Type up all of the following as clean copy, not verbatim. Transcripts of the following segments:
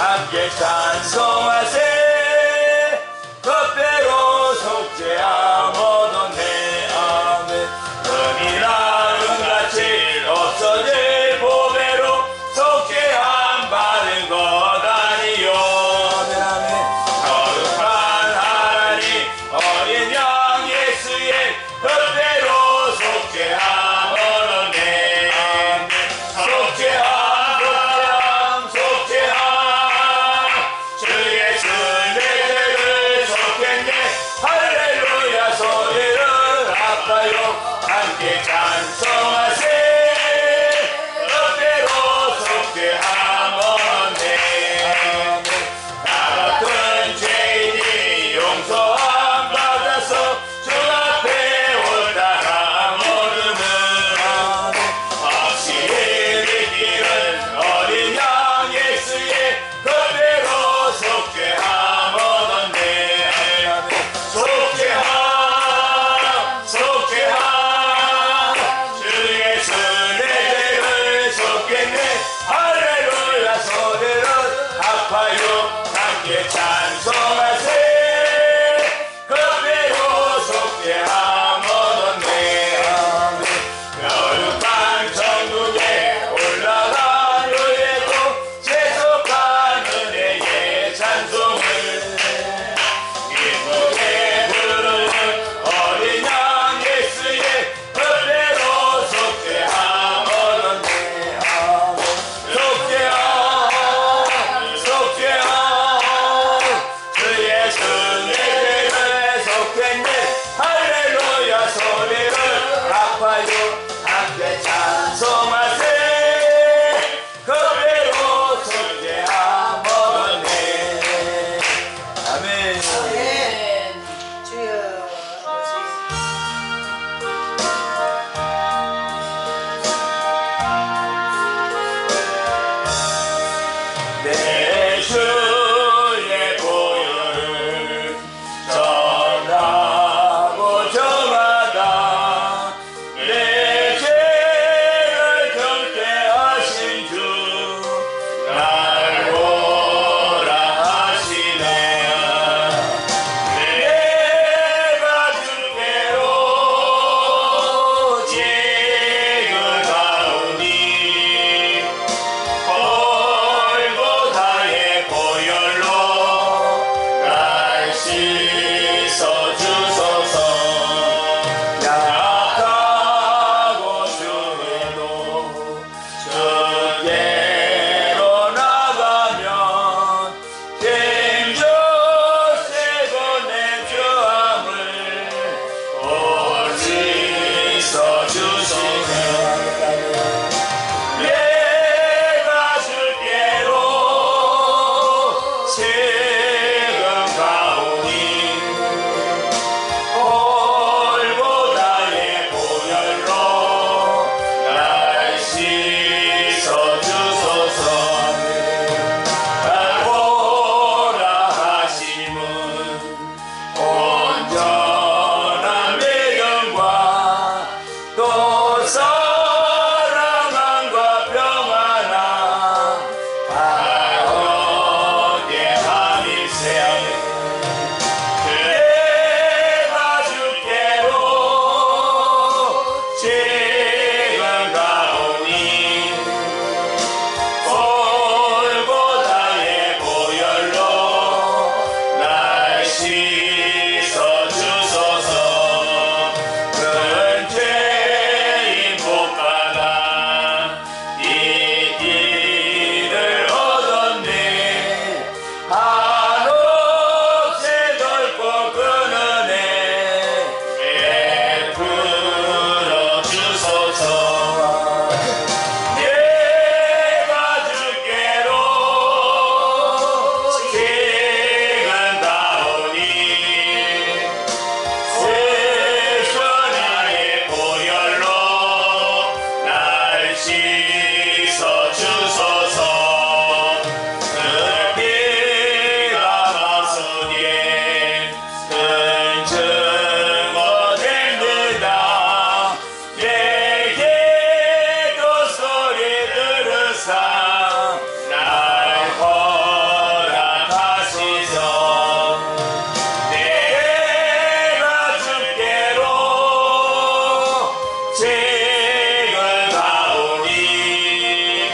함께 찬송하세. 그대로 속죄함으로 내 아멘. 금이나 은같이 없어질 보배로 속죄함 받은 것 아니요. 거룩한 하나님 어린 양 예수의 그대로 속죄함으로 내 아멘. 속죄함 주의 순례를 속했네. 할렐루야 소리를 아파요. 함께 찬송하세. 그대로 속죄함은 내 나같은 죄인이 용서함 받아서 주 앞에 올다가 모르는 없이 믿기는 어린 양 예수의 그대로 속죄함은 내 속죄함 책을 가오니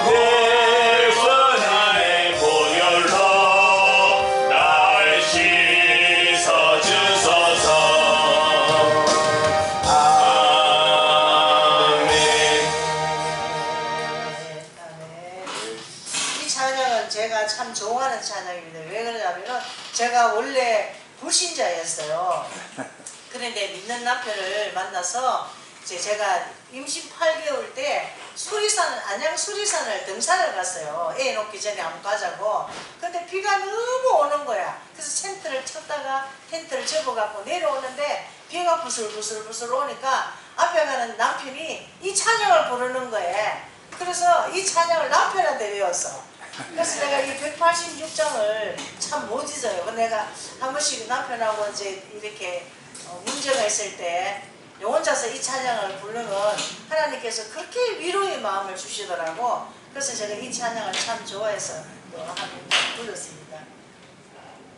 내 선안의 보혈로 날 씻어주소서. 아멘. 이 찬양은 제가 참 좋아하는 찬양입니다. 왜 그러냐면은 제가 원래 불신자였어요. 그런데 믿는 남편을 만나서 제가 임신 8개월 때 안양 수리산을 등산을 갔어요. 애 놓기 전에 한번 가자고. 근데 비가 너무 오는 거야. 그래서 텐트를 쳤다가 텐트를 접어갖고 내려오는데 비가 부슬부슬 오니까 앞에 가는 남편이 이 찬양을 부르는 거예요. 그래서 이 찬양을 남편한테 배웠어. 그래서 내가 이 186장을 참 못 잊어요. 내가 한 번씩 남편하고 이제 이렇게 문제가 있을 때 혼자서 이 찬양을 부르면 하나님께서 그렇게 위로의 마음을 주시더라고. 그래서 제가 이 찬양을 참 좋아해서 한번 불렀습니다.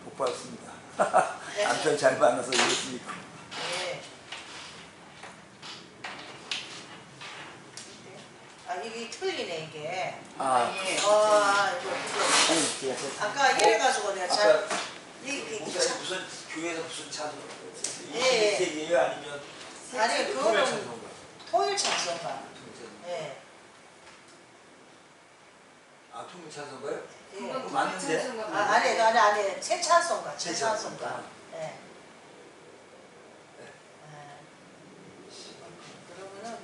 복 받았습니다. 네. 남편 잘 만나서 이랬으니까. 네. 아, 이게 틀리네, 이게. 아, 예. 이거 아니, 제가 아까 이래가지고 내가 잘. 이게 무슨 교회에서 무슨 찬송? 예. 이세기예요 아니면? 아니, 그거는 토요일 찬송가. 예. 아, 통일 찬송가요? 예. 그거 맞는데? 아니, 새 찬송가. 새 새 찬송가. 찬송가. 예. 그러면은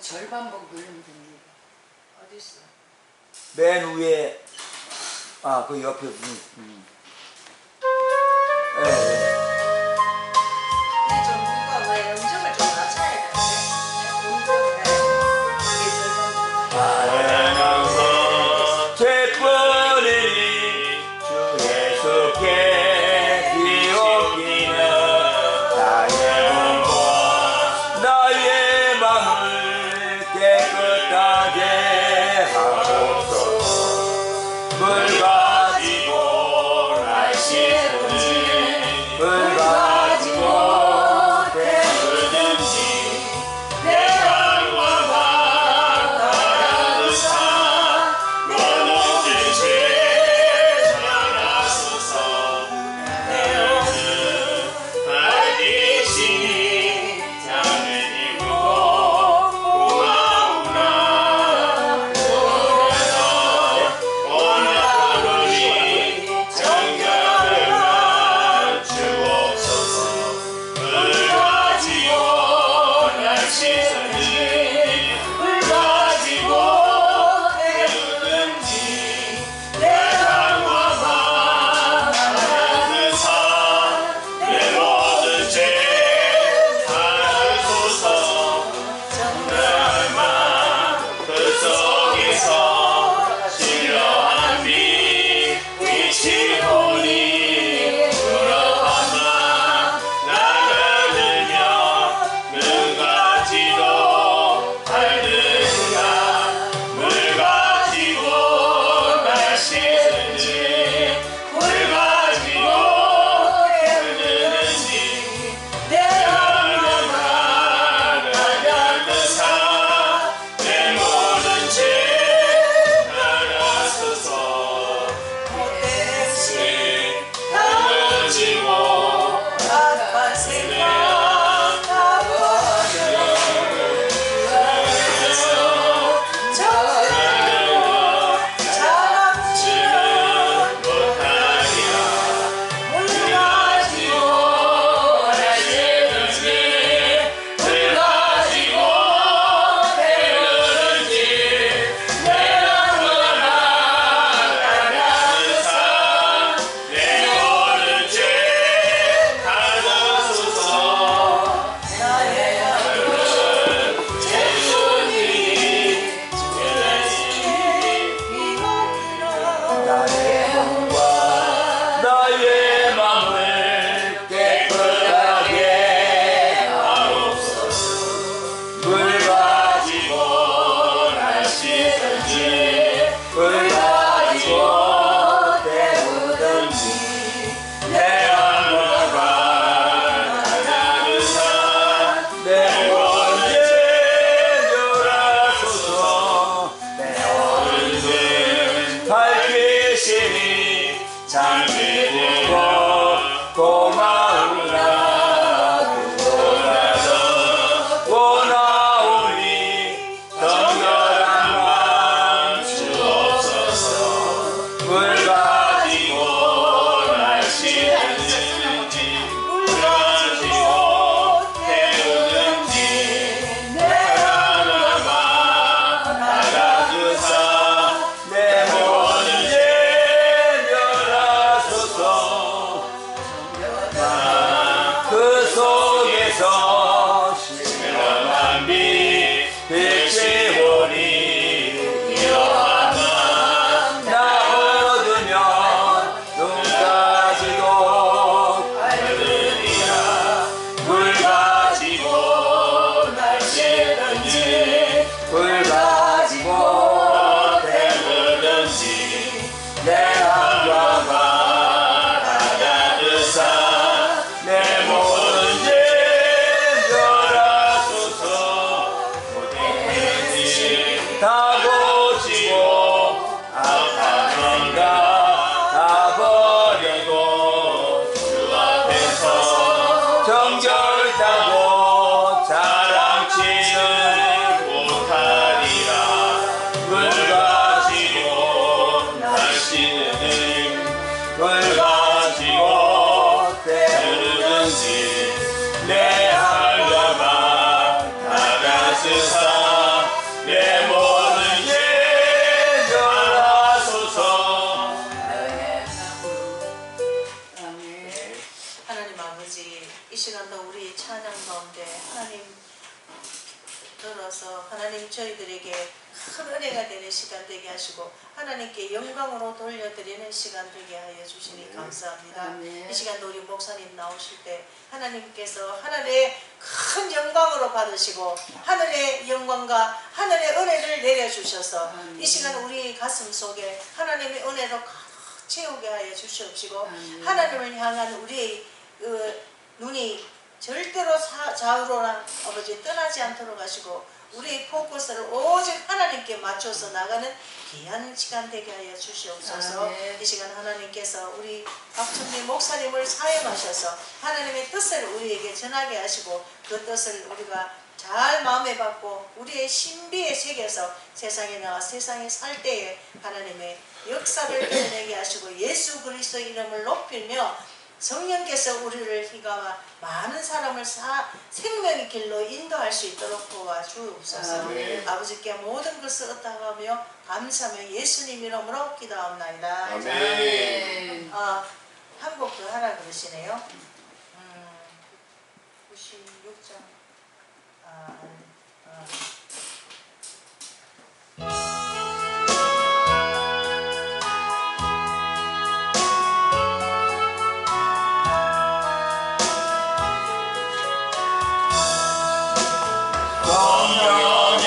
절반복 누르면 됩니다. 어디 있어? 맨 위에 그 옆에 네, 네. 좀 이거 왜 음정을 좀 낮춰야 되는데 음정을 이게 찬양서 제뿐이니 주 예수께 비옵기는 나의 몸과 나의 마음을 빛이 보니 이러하나 나 얻으면 눈까지도 하늘이라 물 가지고 날씨든지 불 가지고 태우든지 내 한과 바다르사 내 모든 죄 멸하소서 모든지 다 고치고 아파는가 다 버리고 주 앞에서 정결다고 자랑치는 못하리라 물 가지고 날씨는 불 가지고 때르든지 내 할가마 다가스사 내 모든 죄 멸하소서. 하나님 아버지, 이 시간도 우리 찬양 가운데 하나님 들어서 하나님 저희들에게 큰 은혜가 되는 시간 되게 하시고 하나님께 영광으로 돌려드리는 시간 되게 하여 주시니 감사합니다. 아멘. 이 시간도 우리 목사님 나오실 때 하나님께서 하늘의 큰 영광으로 받으시고 하늘의 영광과 하늘의 은혜를 내려주셔서 아멘. 이 시간 우리 가슴 속에 하나님의 은혜로 가득 채우게 하여 주시옵시고 아멘. 하나님을 향한 우리의 눈이 절대로 좌우로나 아버지 떠나지 않도록 하시고 우리의 포커스를 오직 하나님께 맞춰서 나가는 귀한 시간 되게 하여 주시옵소서. 아멘. 이 시간 하나님께서 우리 박준미 목사님을 사용하셔서 하나님의 뜻을 우리에게 전하게 하시고 그 뜻을 우리가 잘 마음에 받고 우리의 신비에 새겨서 세상에 나와 세상에 살 때에 하나님의 역사를 드러내게 하시고 예수 그리스도의 이름을 높이며 성령께서 우리를 휘감아 많은 사람을 생명의 길로 인도할 수 있도록 도와주옵소서. 아멘. 아버지께 모든 것을 얻어가며 감사하며 예수님 이름으로 기도합나이다. 아멘. 한 곡 더 하라 그러시네요. 96장. 성령의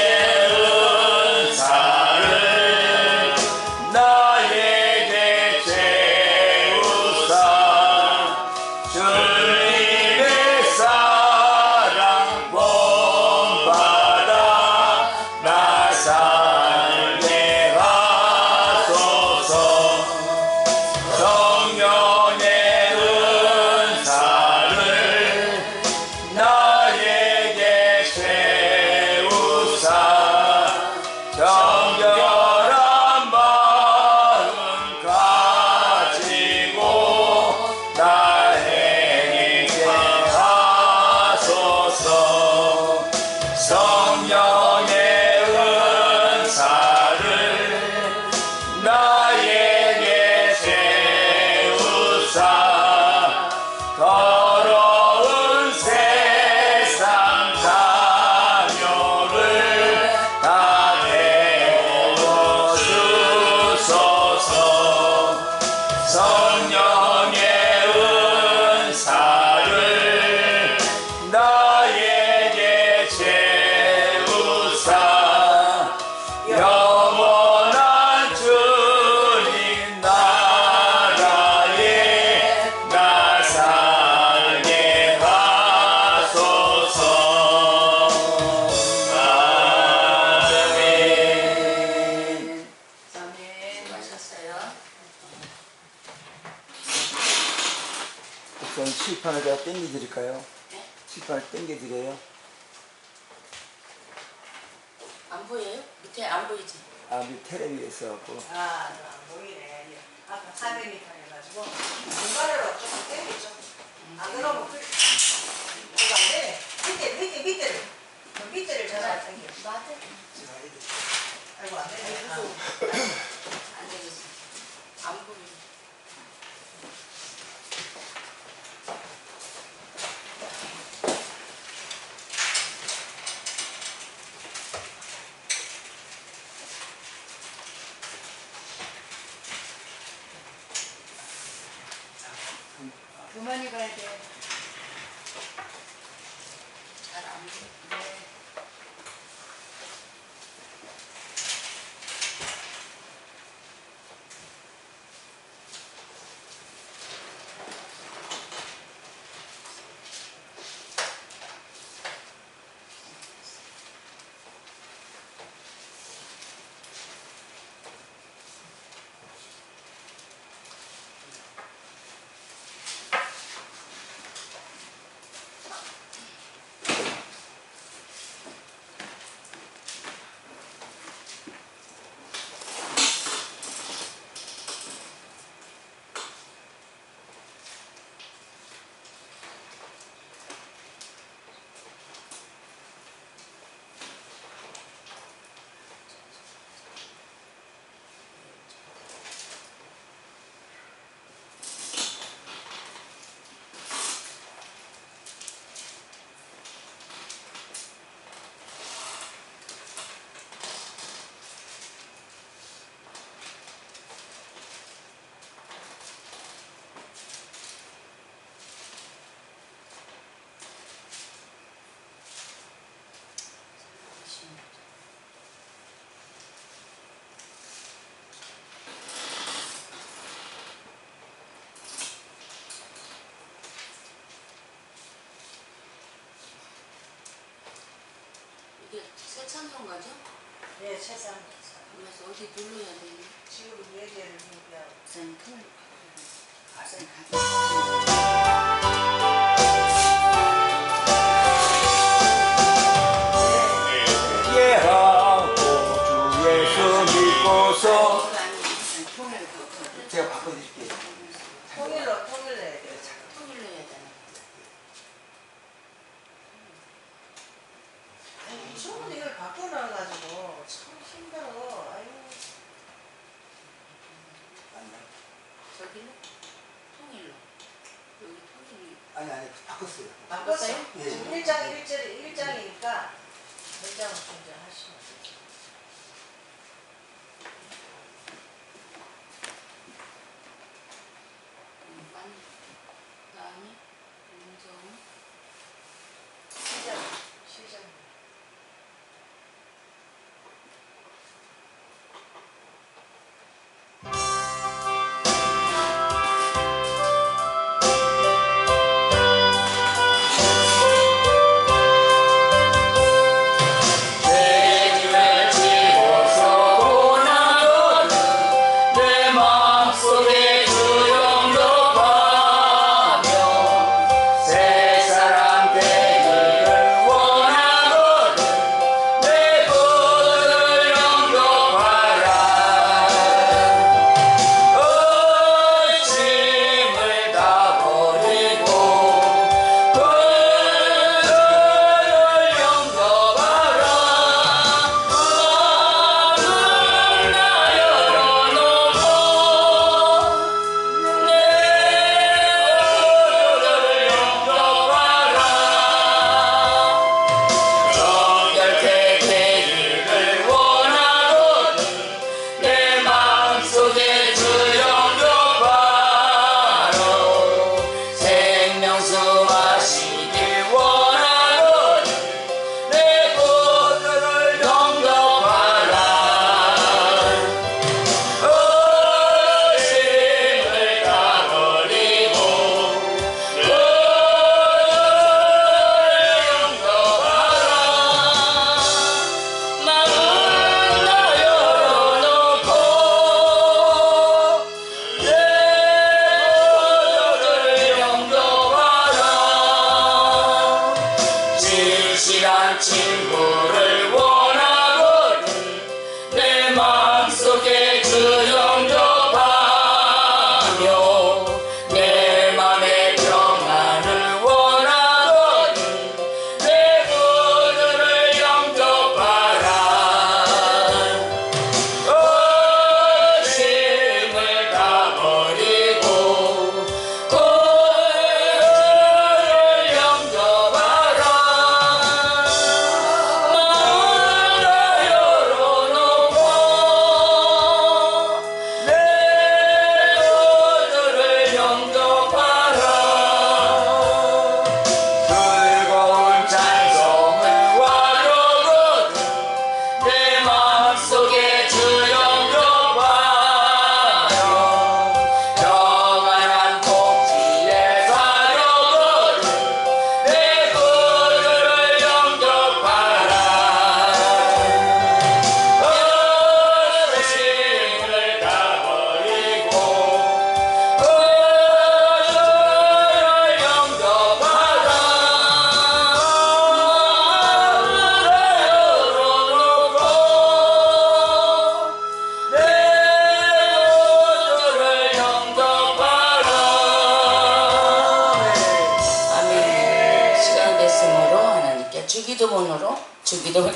은사를 나에게 채우사 주님의 사랑 본받아 나 살게 하소서 성령의 은사를 나에게 채우사 정결한 마음 가지고 날 행하게 하소서 성령의 은사를 나에게 채우사 더러운 세상 자녀를 다 태워주소서 성령의 은사를 나에게 채우사 영원한 주님 나라에 나 살게 하소서. 아멘. 아멘. 하셨어요. 우선 칠판을 제가 땡겨드릴까요? 칠판을 땡겨드려요? 안 보여요? 밑에 안 보이지? 밑 텔레비에 있어갖고 안 보이네. 아까 400m 해가지고 중간으로 조금 땡기죠. 안 그러면 이거 안 되네. 밑에를 전화 당겨. 맞아. 아이고 안 되네. 안 되겠어. 안 보여. 많이 가야 돼. 잘 안 보여. 네. 이게 세찬성 가죠? 예, 최상. 그래서 어디 눌러야 되니? 지금 4개를 준비하고. 우선 큰 아산 가자. 예하고 주 예수 믿고서 통일 그 제가 바꿔드릴게요. 통일로 해야 돼요. 통일로 해야 되나? 아니, 이쪽은 이걸 바꿔놔가지고 참 힘들어. 아유. 저기는 통일로. 여기 통일이. 아니 바꿨어요. 바꿨어요? 예. 지금 1장이니까 1장을 준비하시면 되죠. 그다음에 윤정. 시작. 내게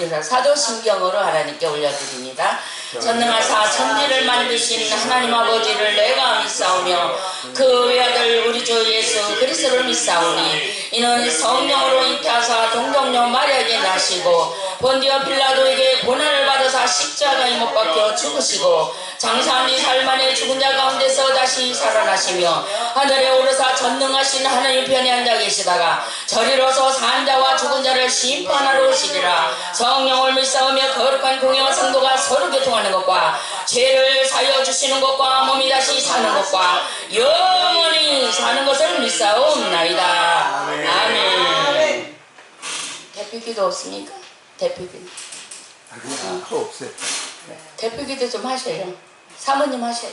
올려드립니다. 사도신경으로 하나님께 올려드립니다. 전능하사 천지를 만드신 하나님 아버지를 내가 믿사오며 그 외아들 우리 주 예수 그리스도를 믿사오니 이는 성령으로 잉태하사 동정녀 마리아에게 나시고 본디오 빌라도에게 고난을 받으사 십자가에 못 박혀 죽으시고 장사한 지 사흘 만에 죽은 자 가운데서 다시 살아나시며 하늘에 오르사 전능하신 하나님 편에 앉아 계시다가 저리로서 산 자와 죽은 자를 심판하러 오시리라. 성령을 믿사오며 거룩한 공회와 성도가 서로 교통하는 것과 죄를 사여 주시는 것과 몸이 다시 사는 것과 영원히 사는 것을 믿사옵나이다. 아멘. 대표기도 없습니까? 대표기도. 그냥 그거 없어요. 대표기도 좀 하셔요. 사모님 하셔요.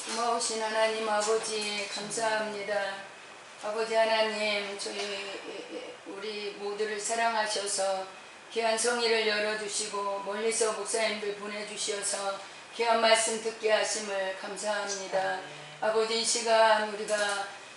고마우신 하나님 아버지 감사합니다. 아버지 하나님 우리 모두를 사랑하셔서 귀한 성의를 열어주시고 멀리서 목사님들 보내주셔서 귀한 말씀 듣게 하심을 감사합니다. 아버지 이 시간 우리가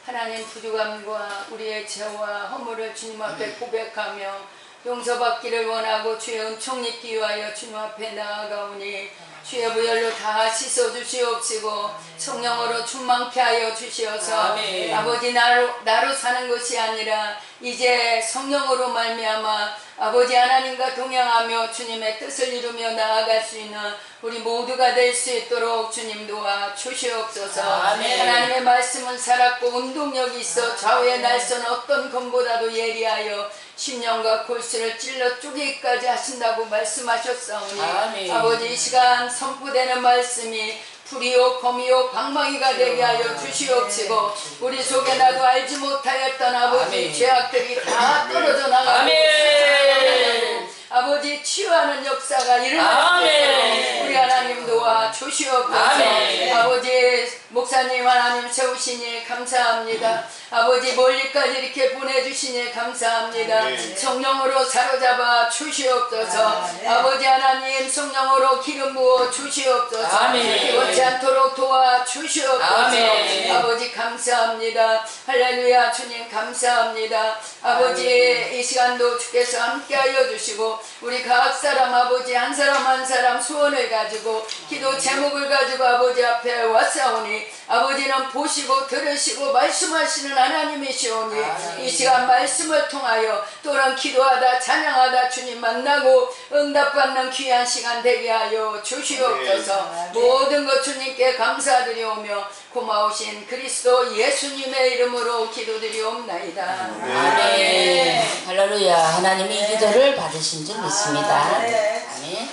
하나님 부족함과 우리의 죄와 허물을 주님 앞에 고백하며 용서받기를 원하고 주의 은총 입기 위하여 주님 앞에 나아가오니 주의 부혈로 다 씻어주시옵시고 성령으로 충만케 하여 주시어서 아멘. 아버지 나로 사는 것이 아니라 이제 성령으로 말미암아 아버지 하나님과 동행하며 주님의 뜻을 이루며 나아갈 수 있는 우리 모두가 될 수 있도록 주님 도와 주시옵소서. 아멘. 하나님의 말씀은 살았고 운동력이 있어 좌우의 날선 어떤 검보다도 예리하여 심령과 골수를 찔러 쪼개기까지 하신다고 말씀하셨사오니 아멘. 아버지 이 시간 선포되는 말씀이 불이요 검이요 방망이가 되게 하여 주시옵시고 우리 속에 나도 알지 못하였던 아버지 아멘. 죄악들이 다 떨어져 나가고 아멘. 아버지 치유하는 역사가 일어날 수 있도록 우리 하나님 도와 주시옵소서. 아멘. 아버지 목사님 하나님 세우시니 감사합니다. 아버지 멀리까지 이렇게 보내주시니 감사합니다. 성령으로 사로잡아 주시옵소서. 아버지 하나님 성령으로 기름 부어 주시옵소서. 아멘. 기원치 않도록 도와 주시옵소서. 아멘. 아버지 감사합니다. 할렐루야 주님 감사합니다. 아버지 이 시간도 주께서 함께하여 주시고 우리 각 사람 아버지 한 사람 한 사람 소원을 가지고 기도 제목을 가지고 아버지 앞에 왔사오니 아버지는 보시고 들으시고 말씀하시는 하나님이시오니 이 시간 말씀을 통하여 또한 기도하다 찬양하다 주님 만나고 응답받는 귀한 시간 되게 하여 주시옵소서. 모든 것 주님께 감사드리오며 고마우신 그리스도 예수님의 이름으로 기도드리옵나이다. 아멘. 할렐루야. 하나님이 이 기도를 받으신 줄 믿습니다. 아멘.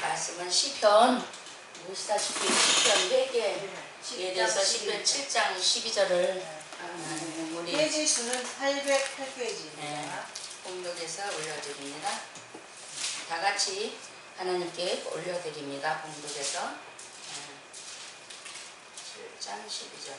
말씀은 시편 보시다시피 시편 4개에 대해서 시편 7장 12절을 우리 페이지 수는 808페이지입니다. 네, 봉독해서 올려드립니다. 다 같이 하나님께 올려드립니다. 봉독해서 7장 12절.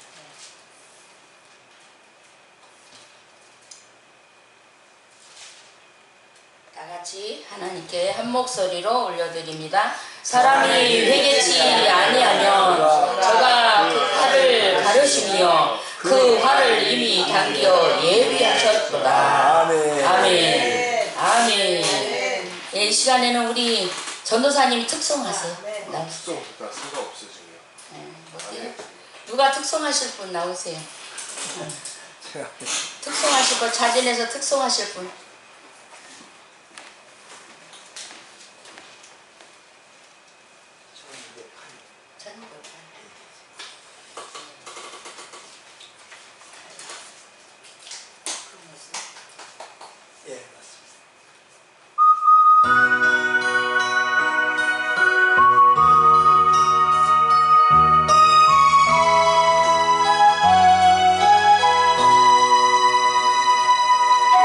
다 같이 하나님께 한 목소리로 올려드립니다. 사람이 회개치 아니하면 저가 그 화를 가르시며 그 화를 이미 당겨 예비하셨도다. 아멘. 아멘. 아멘. 이 시간에는 우리 전도사님이 특송하세요. 네. 나오세요. 수가 없어지네요. 어때요? 누가 특송하실 분 나오세요. 제가 특송하실 분, 자진해서 특송하실 분. 예, 맞습니다.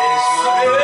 예수를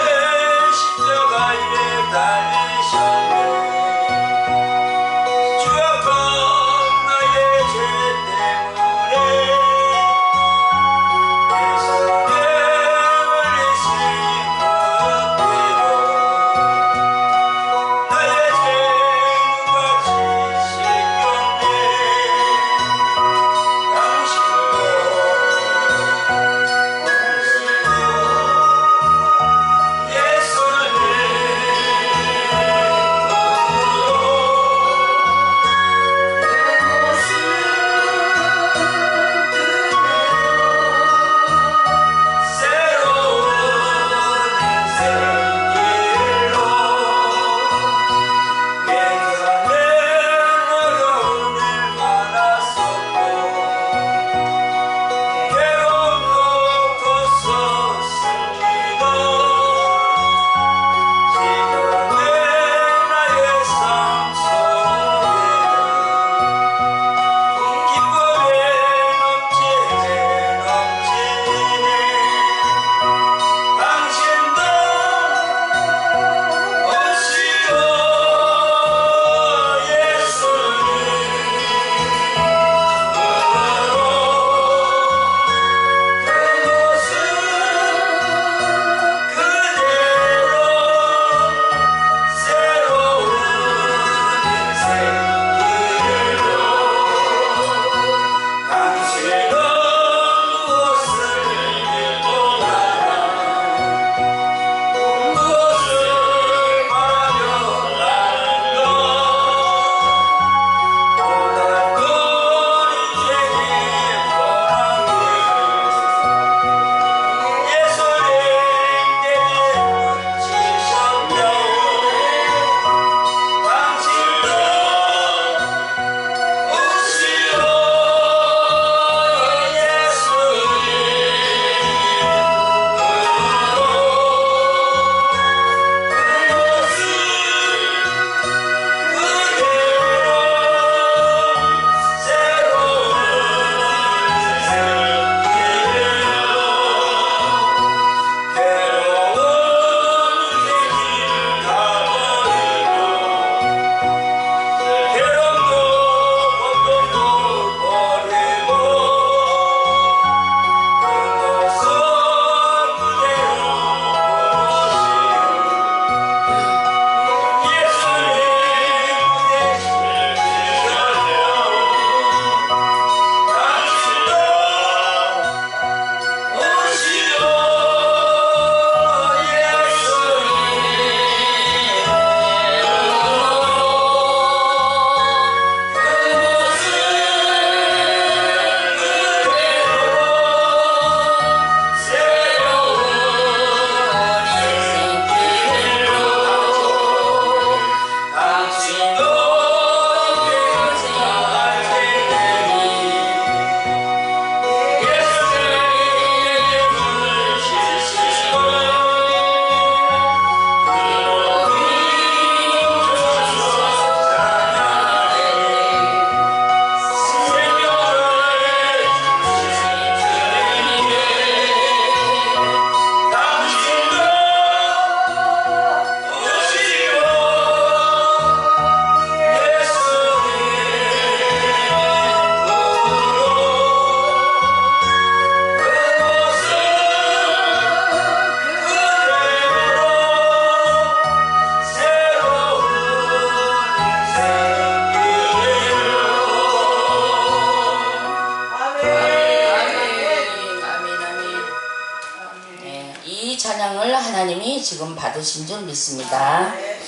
지금 받으신 줄 믿습니다. 네.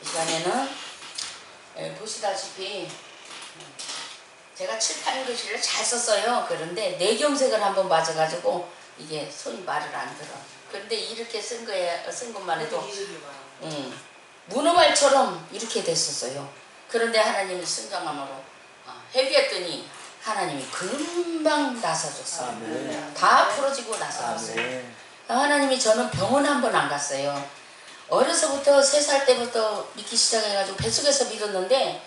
이 시간에는 보시다시피 제가 7, 8글씨를 잘 썼어요. 그런데 내경색을 한번 맞아가지고 이게 손이 말을 안 들어. 그런데 이렇게 쓴 것만 해도 문어발처럼 이렇게 됐었어요. 그런데 하나님이 순정함으로 회개했더니 하나님이 금방 나서줬어요. 아멘. 다 풀어지고 나서줬어요. 아멘. 하나님이 저는 병원 한 번 안 갔어요. 어려서부터 3살 때부터 믿기 시작해가지고 뱃속에서 믿었는데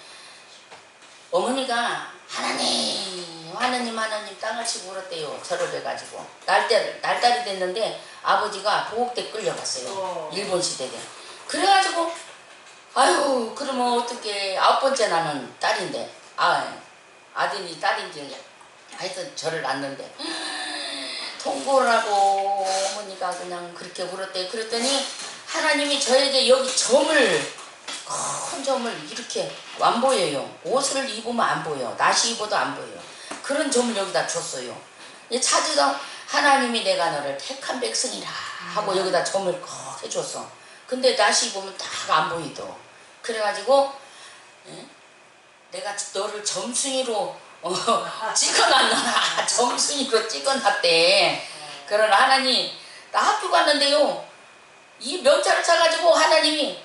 어머니가 하나님 땅을 치고 울었대요. 절을 해가지고 날달이 됐는데 아버지가 보복대 끌려갔어요. 일본 시대에. 그래가지고 아유 그러면 어떻게 9번째 나는 딸인데 아들이 딸인지 하여튼 저를 낳는데 통보를 하고 어머니가 그냥 그렇게 울었대요. 그랬더니 하나님이 저에게 여기 큰 점을 이렇게 안 보여요. 옷을 입으면 안 보여. 나시 입어도 안 보여. 그런 점을 여기다 줬어요. 찾으다 하나님이 내가 너를 택한 백성이라 하고 여기다 점을 콕 해줬어. 근데 나시 입으면 딱 안 보이더. 그래가지고 내가 너를 점순이로 찍어놨노라. 점순이로 찍어놨대. 그러나 하나님 나 학교 갔는데요. 이 명찰을 차가지고 하나님이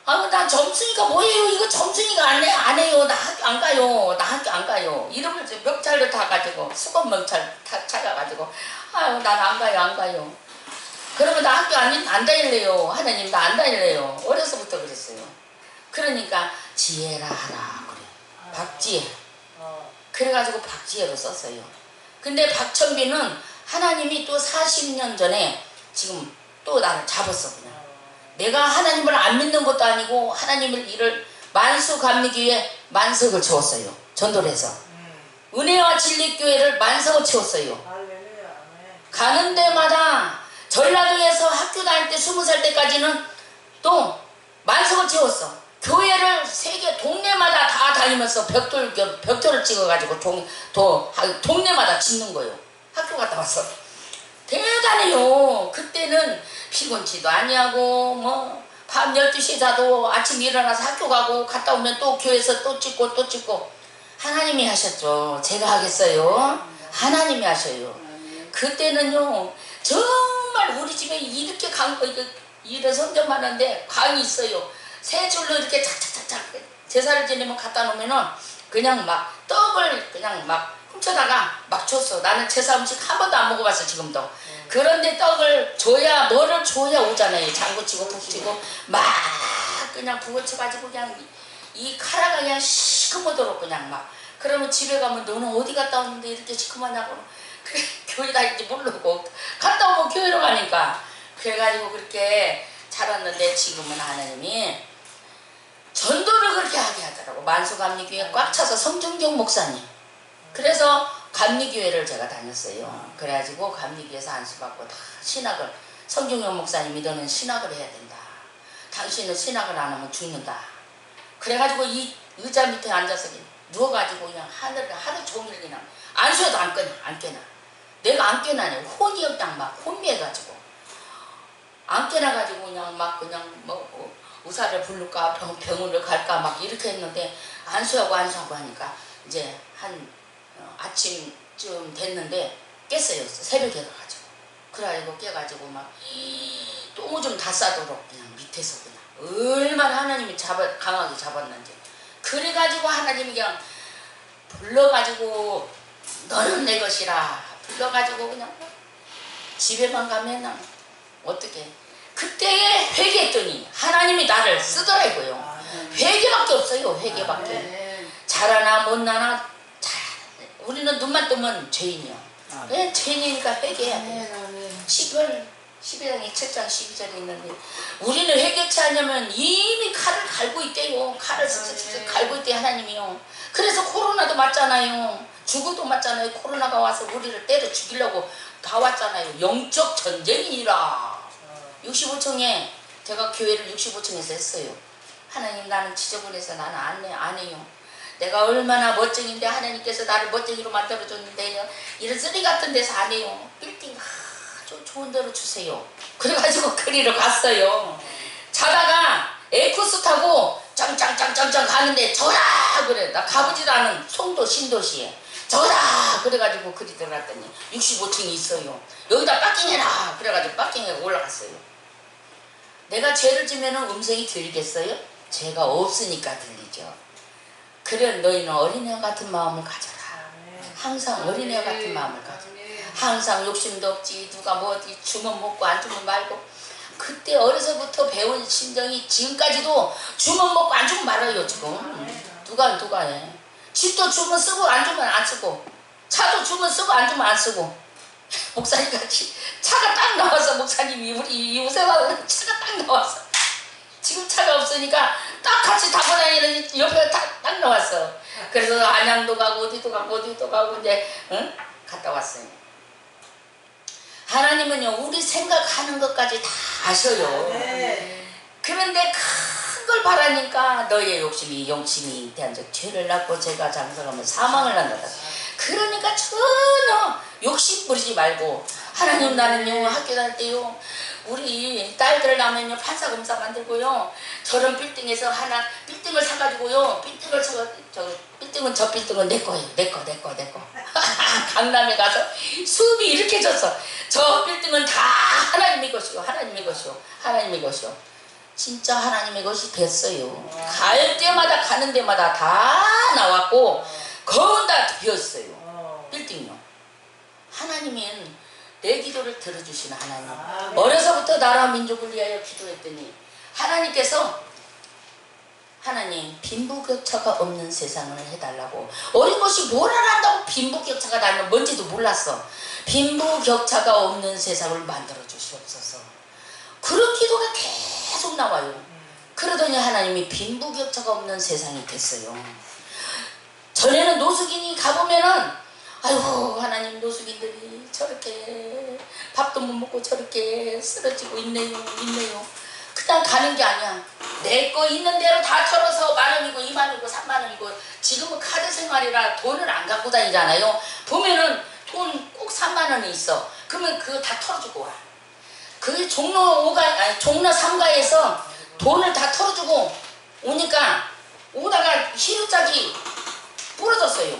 나 점순이가 뭐예요? 이거 점순이가 안 해요. 나 학교 안 가요. 나 학교 안 가요. 이름을 명찰로 타가지고 수건 명찰 차가가지고 난 안 가요. 그러면 나 학교 안 다닐래요. 하나님 나 안 다닐래요. 어려서부터 그랬어요. 그러니까 지혜라 하라 그래. 박지혜. 그래가지고 박지혜로 썼어요. 근데 박천비는 하나님이 또 40년 전에 지금 또 나를 잡았어 그냥. 내가 하나님을 안 믿는 것도 아니고 하나님을 일을 만수감리교회 만석을 채웠어요. 전도를 해서. 은혜와 진리교회를 만석을 채웠어요. 가는 데마다 전라도에서 학교 다닐 때 20살 때까지는 또 만석을 채웠어. 교회를 세계 동네마다 다 다니면서 벽돌을 찍어가지고 동네마다 짓는 거예요. 학교 갔다 왔어. 대단해요. 그때는 피곤치도 아니하고 밤 12시에 자도 아침 일어나서 학교 가고 갔다 오면 또 교회에서 또 찍고 하나님이 하셨죠. 제가 하겠어요. 하나님이 하셔요. 그때는요 정말 우리 집에 이렇게 일을 선점하는데 강이 있어요. 세 줄로 이렇게 착착착착 제사를 지내면 갖다 놓으면은 그냥 막 떡을 그냥 막 훔쳐다가 막 줬어. 나는 제사 음식 한 번도 안 먹어봤어 지금도. 그런데 떡을 줘야 뭐를 줘야 오잖아요. 장구치고 북치고 막 그냥 부어쳐가지고 그냥 이 카라가 그냥 시커멓도록 그냥 막. 그러면 집에 가면 너는 어디 갔다 왔는데 이렇게 시커멓냐고. 그래 교회 다닐지 모르고 갔다 오면 교회로 가니까. 그래가지고 그렇게 자랐는데 지금은 하나님이 전도를 그렇게 하게 하더라고. 만수감리교회 꽉 차서 성준경 목사님. 그래서 감리교회를 제가 다녔어요. 그래가지고 감리교회에서 안수받고 다 신학을 성준경 목사님이 너는 신학을 해야 된다. 당신은 신학을 안 하면 죽는다. 그래가지고 이 의자 밑에 앉아서 누워가지고 그냥 하루 종일 그냥 안수해도 안 깨나. 내가 안 깨나냐. 혼이 딱 막 혼미해가지고 안 깨나가지고 그냥 의사를 부를까 병원을 갈까 막 이렇게 했는데 안수하고 하니까 이제 한 아침쯤 됐는데 깼어요. 새벽에 가가지고. 그래가지고 깨가지고 막 똥 좀 다 싸도록 그냥 밑에서 그냥 얼마나 하나님이 강하게 잡았는지. 그래가지고 하나님이 그냥 불러가지고 너는 내 것이라 불러가지고 그냥 집에만 가면 어떻게 그때에 회개했더니 하나님이 나를 쓰더라고요. 회개밖에 없어요. 회개밖에. 잘하나 못나나 우리는 눈만 뜨면 죄인이요. 왜 죄인이니까 회개해야 돼요. 12장에 7장 12절에 있는데 우리는 회개치 않으면 이미 칼을 갈고 있대요. 칼을 쓱쓱쓱 갈고 있대 하나님이요. 그래서 코로나도 맞잖아요. 죽어도 맞잖아요. 코로나가 와서 우리를 때려 죽이려고 다 왔잖아요. 영적 전쟁이라. 65층에 제가 교회를 65층에서 했어요. 하나님 나는 지저분해서 나는 안 해요. 내가 얼마나 멋쟁인데 하나님께서 나를 멋쟁이로 만들어줬는데 이런 쓰레기 같은 데서 안 해요. 빌딩 아주 좋은 대로 주세요. 그래가지고 그리러 갔어요. 자다가 에쿠스 타고 짱짱짱짱짱 가는데 저라 그래. 나 가보지도 않은 송도 신도시에 저라 그래가지고 그리 들어갔더니 65층이 있어요. 여기다 빠킹해라 그래가지고 빠킹해 올라갔어요. 내가 죄를 지면은 음성이 들리겠어요? 죄가 없으니까 들리죠. 그래 너희는 어린애 같은 마음을 가져라. 항상 어린애 같은 마음을 가져. 항상 욕심도 없지. 누가 뭐 어디 주면 먹고 안 주면 말고. 그때 어려서부터 배운 심정이 지금까지도 주면 먹고 안 주면 말아요 지금. 누가 해. 집도 주면 쓰고 안 주면 안 쓰고. 차도 주면 쓰고 안 주면 안 쓰고. 목사님 같이 차가 딱 나와서 목사님이 우리 이웃에가 차가 딱 나와서 지금 차가 없으니까 딱 같이 타고 다니는 옆에 딱 나왔어. 그래서 안양도 가고 어디도 가고 이제 응? 갔다 왔어요. 하나님은요 우리 생각하는 것까지 다 아셔요. 그런데 큰 걸 바라니까 너의 욕심이 잉태한 죄를 낳고 죄가 장성하면 사망을 낳는다. 그러니까 전혀 욕심 부리지 말고 하나님 나는요 학교 다닐 때요 우리 딸들 나면요 판사검사 만들고요 저런 빌딩에서 하나 빌딩을 사가지고요 빌딩은 저 빌딩은 내 거예요. 내 거 강남에 가서 수업이 이렇게 줬어. 저 빌딩은 다 하나님의 것이요 하나님의 것이요. 진짜 하나님의 것이 됐어요. 갈 때마다 가는 데마다 다 나왔고 거운 다 비었어요. 빌딩요. 하나님은 내 기도를 들어주시는 하나님. 어려서부터 나라 민족을 위하여 기도했더니 하나님께서 하나님 빈부격차가 없는 세상을 해달라고. 어린 것이 뭘 알았다고 빈부격차가 나는 뭔지도 몰랐어. 빈부격차가 없는 세상을 만들어 주시옵소서. 그런 기도가 계속 나와요. 그러더니 하나님이 빈부격차가 없는 세상이 됐어요. 전에는 노숙인이 가보면은 아이고 하나님 노숙인들이 저렇게 밥도 못 먹고 저렇게 쓰러지고 있네요. 그냥 가는 게 아니야. 내 거 있는 대로 다 털어서 10,000원이고 20,000원이고 30,000원이고 지금은 카드 생활이라 돈을 안 갖고 다니잖아요. 보면은 돈 꼭 30,000원이 있어. 그러면 그거 다 털어주고 와. 그 종로 3가에서 돈을 다 털어주고 오니까 오다가 히루짝이 부러졌어요.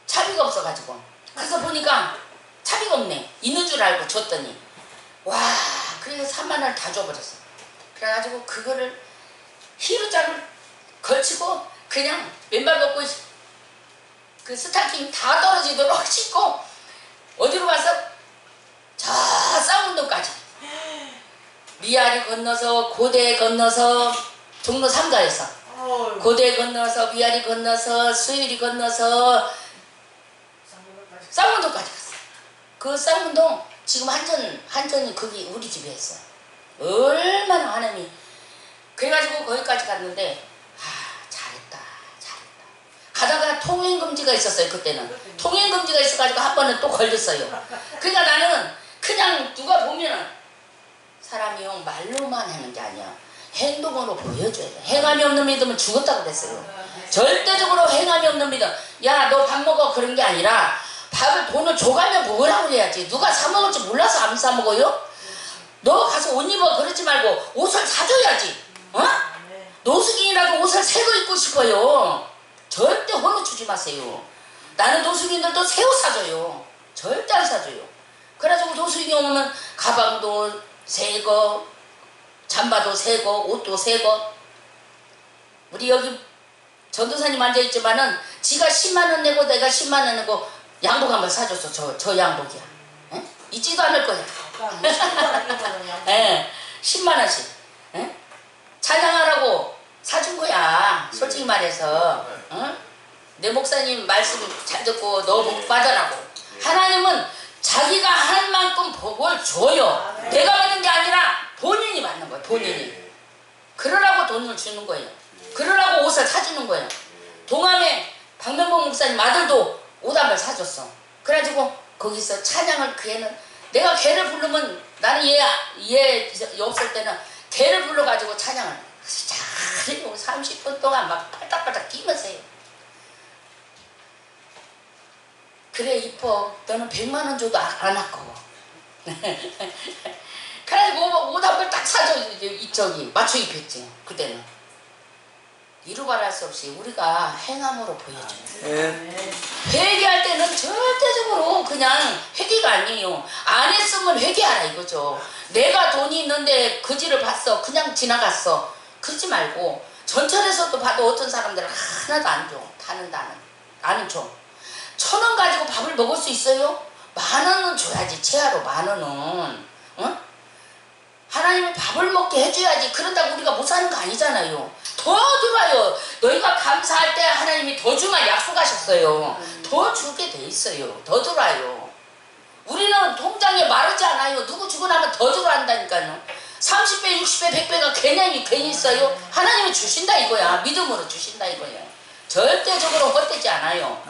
차비가 없어가지고. 그래서 보니까 차비가 없네. 있는 줄 알고 줬더니 와 그래서 30,000원을 다 줘버렸어. 그래가지고 그거를 히루짝을 걸치고 그냥 맨발 걷고 그 스타킹 다 떨어지도록 신고 어디로 가서 저 쌍운동까지 미아리 건너서 고대 건너서 종로 3가에서 고대 건너서 미아리 건너서 수유리 건너서 쌍운동까지 갔어. 그 쌍운동 지금 한전이 거기 우리 집에 했어. 얼마나 하나님이. 그래가지고 거기까지 갔는데 잘했다. 가다가 통행금지가 있었어요. 그때는 통행금지가 있어가지고 한 번은 또 걸렸어요. 그러니까 나는 그냥 누가 보면은 사람이요 말로만 하는 게 아니야. 행동으로 보여줘야 돼. 행함이 없는 믿음은 죽었다고 그랬어요. 절대적으로 행함이 없는 믿음. 야 너 밥 먹어 그런 게 아니라 돈을 줘가며 먹으라고 그래야지. 누가 사 먹을 줄 몰라서 안 사 먹어요? 너 가서 옷 입어 그러지 말고 옷을 사줘야지. 어? 노숙인이라고 옷을 새 거 입고 싶어요. 절대 혼을 주지 마세요. 나는 노숙인들도 새 옷 사줘요. 절대 안 사줘요. 그래가지고 노숙인이 오면 가방도 새 거, 잠바도 새 거, 옷도 새 거. 우리 여기 전도사님 앉아있지만은 지가 10만 원 내고 내가 10만 원 내고 양복 한번 사줬어. 저 양복이야. 에? 잊지도 않을 거야. 예, 10만 원씩. 에? 찬양하라고 사준 거야. 솔직히 말해서. 어? 내 목사님 말씀 잘 듣고 너 복 받으라고. 하나님은 자기가 한 만큼 복을 줘요. 내가 받는 게 아니라 본인이 받는 거예요. 본인이. 그러라고 돈을 주는 거예요. 그러라고 옷을 사주는 거예요. 동암에 박명봉 목사님 아들도 옷 한 벌 사줬어. 그래가지고 거기서 찬양을 그 애는 내가 걔를 부르면 나는 얘 없을 때는 걔를 불러가지고 찬양을 잘 30분 동안 막 팔딱팔딱 뛰면서 해요. 그래 이뻐. 너는 100만 원 줘도 안 아까워. 그래가지고 옷 한 벌 딱 사줘. 이쪽이 맞춰 입혔지. 그때는. 이루 말할 수 없이 우리가 행함으로 보여줘요. 예. 회개할 때는 절대적으로 그냥 회개가 아니에요. 안 했으면 회개하라 이거죠. 내가 돈이 있는데 거지를 봤어. 그냥 지나갔어. 그러지 말고 전철에서도 봐도 어떤 사람들은 하나도 안 줘. 나는 줘. 1,000원 가지고 밥을 먹을 수 있어요? 10,000원은 줘야지. 최하로 10,000원은. 응? 하나님이 밥을 먹게 해줘야지. 그런다고 우리가 못 사는 거 아니잖아요. 더 들어요. 너희가 감사할 때 하나님이 더 주만 약속하셨어요. 더 주게 돼 있어요. 더 들어요. 우리는 통장에 마르지 않아요. 누구 주고 나면 더 들어 한다니까요. 30배, 60배, 100배가 괜히 있어요. 하나님이 주신다 이거야. 믿음으로 주신다 이거예요. 절대적으로 헛되지 않아요.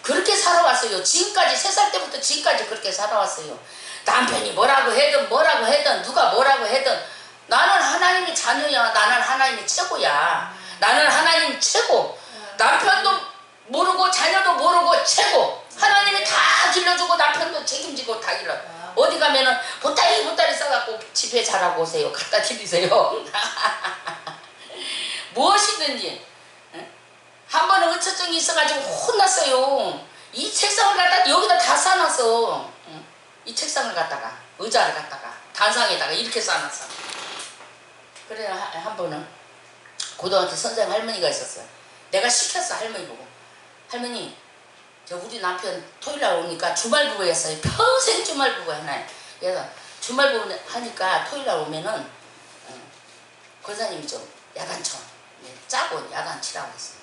그렇게 살아왔어요. 지금까지 3살 때부터 지금까지 그렇게 살아왔어요. 남편이 뭐라고 해든 누가 뭐라고 해든 나는 하나님의 자녀야. 나는 하나님이 최고야. 나는 하나님 최고. 남편도 모르고 자녀도 모르고 최고. 하나님이 다 길러주고 남편도 책임지고 다 길러. 어디 가면은 보따리 싸갖고 집에 잘하고 오세요. 갖다 드리세요. 무엇이든지. 한 번은 의처증이 있어가지고 혼났어요. 이 책상을 갖다 여기다 다 싸놨어. 이 책상을 갖다가 의자를 갖다가 단상에다가 이렇게 싸놨어. 그래 한 번은 고등학교 선생님 할머니가 있었어요. 내가 시켰어. 할머니 보고. 할머니 저 우리 남편 토요일날 오니까 주말부부였어요. 평생 주말부부 하나요. 그래서 주말부부 하니까 토요일날 오면은 권사님이 좀 야단쳐. 짜고 야단치라고 했어요.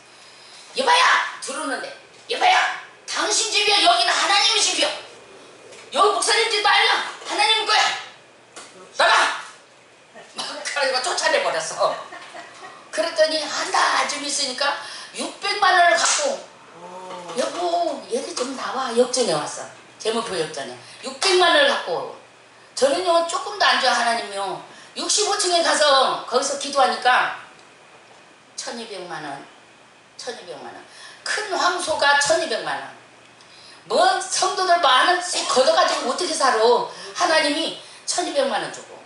여봐야 들어오는데 여봐야 당신 집이야. 여기는 하나님의 집이야. 여기 목사님 집도 아니야. 하나님 거야. 나가. 막 그래가지고 쫓아내버렸어. 그랬더니 한 달 좀 있으니까 600만 원을 갖고 여보 얘기 좀 나와. 역전에 왔어. 제목표 역전에 600만 원을 갖고 저는요 조금도 안 좋아. 하나님요 65층에 가서 거기서 기도하니까 1200만 원 큰 황소가 1200만 원. 뭐 성도들 만원씩 걷어가지고 어떻게 살아. 하나님이 1200만 원 주고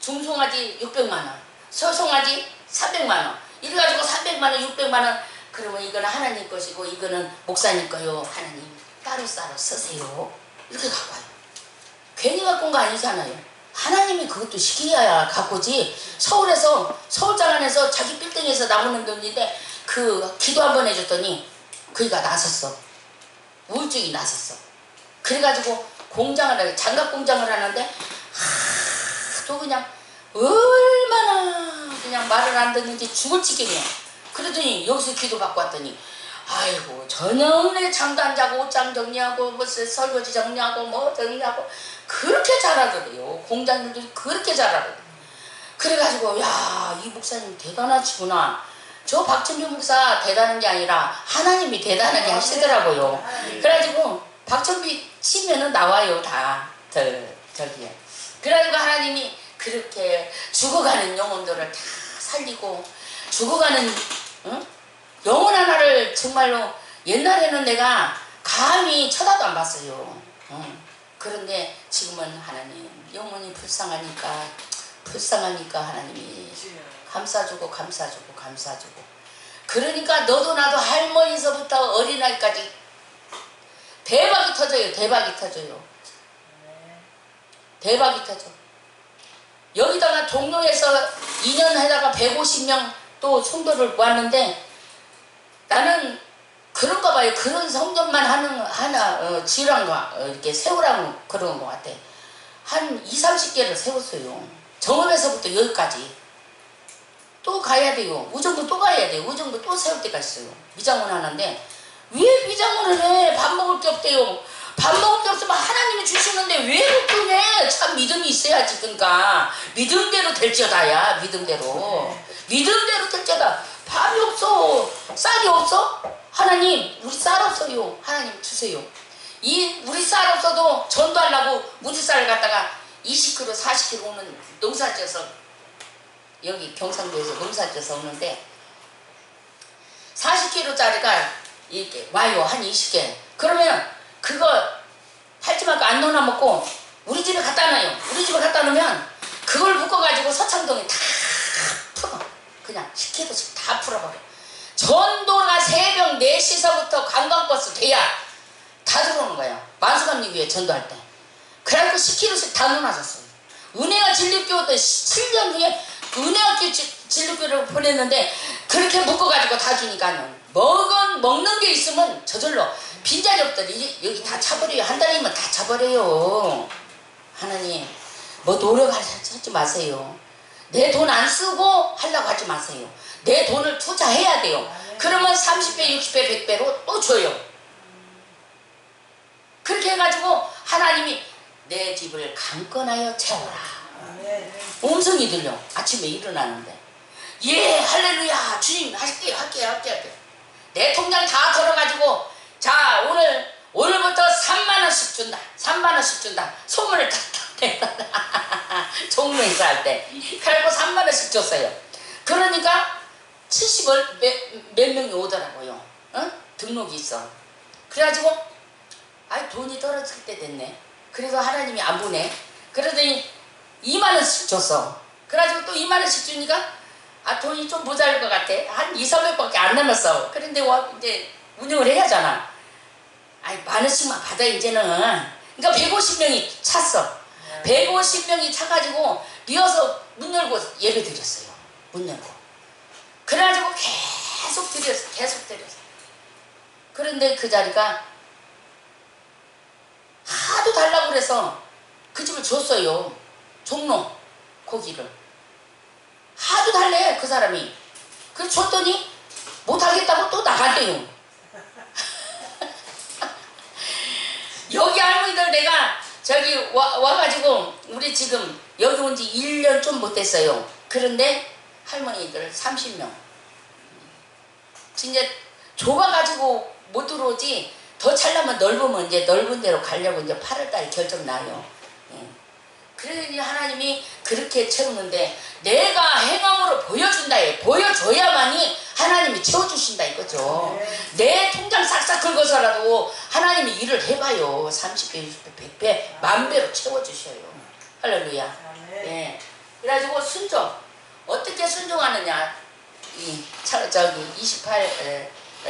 중송아지 600만 원 서송아지 300만 원 이래가지고 300만 원 600만 원. 그러면 이거는 하나님 것이고 이거는 목사님 거요. 하나님 따로 쓰세요. 이렇게 갖고 와요. 괜히 갖고 온 거 아니잖아요. 하나님이 그것도 시키어야 갖고 오지. 서울장안에서 자기 빌딩에서 나오는 돈인데 그 기도 한번 해줬더니 그이가 나섰어. 우울증이 나섰어. 그래가지고 장갑 공장을 하는데 또 그냥 얼마나 그냥 말을 안 듣는지 죽을 지경이야. 그러더니 여기서 기도 받고 왔더니 아이고 저녁에 잠도 안 자고 옷장 정리하고 무슨 설거지 정리하고 뭐 정리하고 그렇게 잘하더래요. 공장들도 그렇게 잘하더래요. 그래가지고 야, 이 목사님 대단하시구나. 저 박천규 목사 대단한 게 아니라 하나님이 대단하게 하시더라고요. 그래가지고 박천규 치면은 나와요 다 저기에. 그래가지고 하나님이 그렇게 죽어가는 영혼들을 다 살리고 죽어가는 영혼 하나를 정말로 옛날에는 내가 감히 쳐다도 안 봤어요. 그런데 지금은 하나님 영혼이 불쌍하니까 하나님이 감싸주고 그러니까 너도 나도 할머니서부터 어린아이까지 대박이 터져요. 대박이 터져. 여기다가 동료에서 2년 하다가 150명 또 성도를 모았는데 나는 그런가 봐요. 그런 성전만 하나 지으란가 이렇게 세우라고 그런 것 같아. 한 20-30개를 세웠어요. 정읍에서부터 여기까지. 또 가야 돼요. 우정부 또 가야 돼요. 우정부 또 세울 때가 있어요. 미장원 하는데 왜 미장원을 해? 밥 먹을 게 없대요. 밥 먹을 게 없으면 하나님이 주시는데 왜 그렇게 해? 참 믿음이 있어야지. 그러니까 믿음대로 될지어다야. 믿음대로 될지어다. 밥이 없어. 쌀이 없어? 하나님 우리 쌀 없어요. 하나님 주세요. 우리 쌀 없어도 전도하려고 우리 쌀을 갖다가 20kg 40kg 오는 농사지어서 여기 경상도에서 농사지어서 오는데 40kg짜리가 이렇게 와요. 한 20개. 그러면 그거 팔지 말고 안 넣어놔먹고 우리 집에 갖다 놔요. 우리 집에 갖다 놓으면 그걸 묶어가지고 서창동에 다 풀어. 그냥 시키듯이 다 풀어버려. 전도가 새벽 4시서부터 관광버스 돼야 다 들어오는 거예요. 만수감리교회 전도할 때. 그래갖고 시키듯이 다 넣어놨었어요. 은혜가 진립교회 때 7년 후에 은혜가 진립교회를 보냈는데 그렇게 묶어가지고 다 주니까 먹는 게 있으면 저절로 빈자리업들이 여기 다 차버려요. 한 달이면 다 차버려요. 하나님 뭐 노력하지 마세요. 내 돈 안 쓰고 하려고 하지 마세요. 내 돈을 투자해야 돼요. 그러면 30배, 60배, 100배로 또 줘요. 그렇게 해가지고 하나님이 내 집을 강건하여 채워라. 음성이 들려. 아침에 일어나는데 예 할렐루야 주님 할게요. 내 통장 다 털어가지고 자 오늘부터 3만원씩 준다. 3만원씩 준다. 소문을 탁탁 종로에서 할 때 그래고 3만원씩 줬어요. 그러니까 70을 몇 명이 오더라고요. 어? 등록이 있어. 그래가지고 아이 돈이 떨어질 때 됐네. 그래서 하나님이 안 보내. 그러더니 2만원씩 줬어. 그래가지고 또 2만원씩 주니까 아 돈이 좀 모자랄 것 같아. 한 200~300밖에 안 남았어. 그런데 이제 운영을 해야 하잖아. 아이 10,000원씩만 받아 이제는. 그러니까 150명이 찼어. 150명이 차가지고 비어서 문 열고 예배 드렸어요. 문 열고. 그래가지고 계속 드렸어. 그런데 그 자리가 하도 달라고 그래서 그 집을 줬어요. 종로 고기를. 하도 달래 그 사람이. 그래서 줬더니 못하겠다고 또 나간대요. 여기 할머니들 내가 저기 와가지고 우리 지금 여기 온 지 1년 좀 못 됐어요. 그런데 할머니들 30명. 진짜 좁아가지고 못 들어오지 더 찰려면 넓으면 이제 넓은 데로 가려고 이제 8월달에 결정 나요. 예. 그러니 하나님이 그렇게 채우는데 내가 행함으로 보여준다. 보여줘야만이 하나님이 채워주신다 이거죠. 내 통장 싹싹 긁어서라도 하나님이 일을 해봐요. 30배, 60배, 100배, 10,000배로 채워주셔요. 할렐루야. 예. 그래가지고 순종. 어떻게 순종하느냐.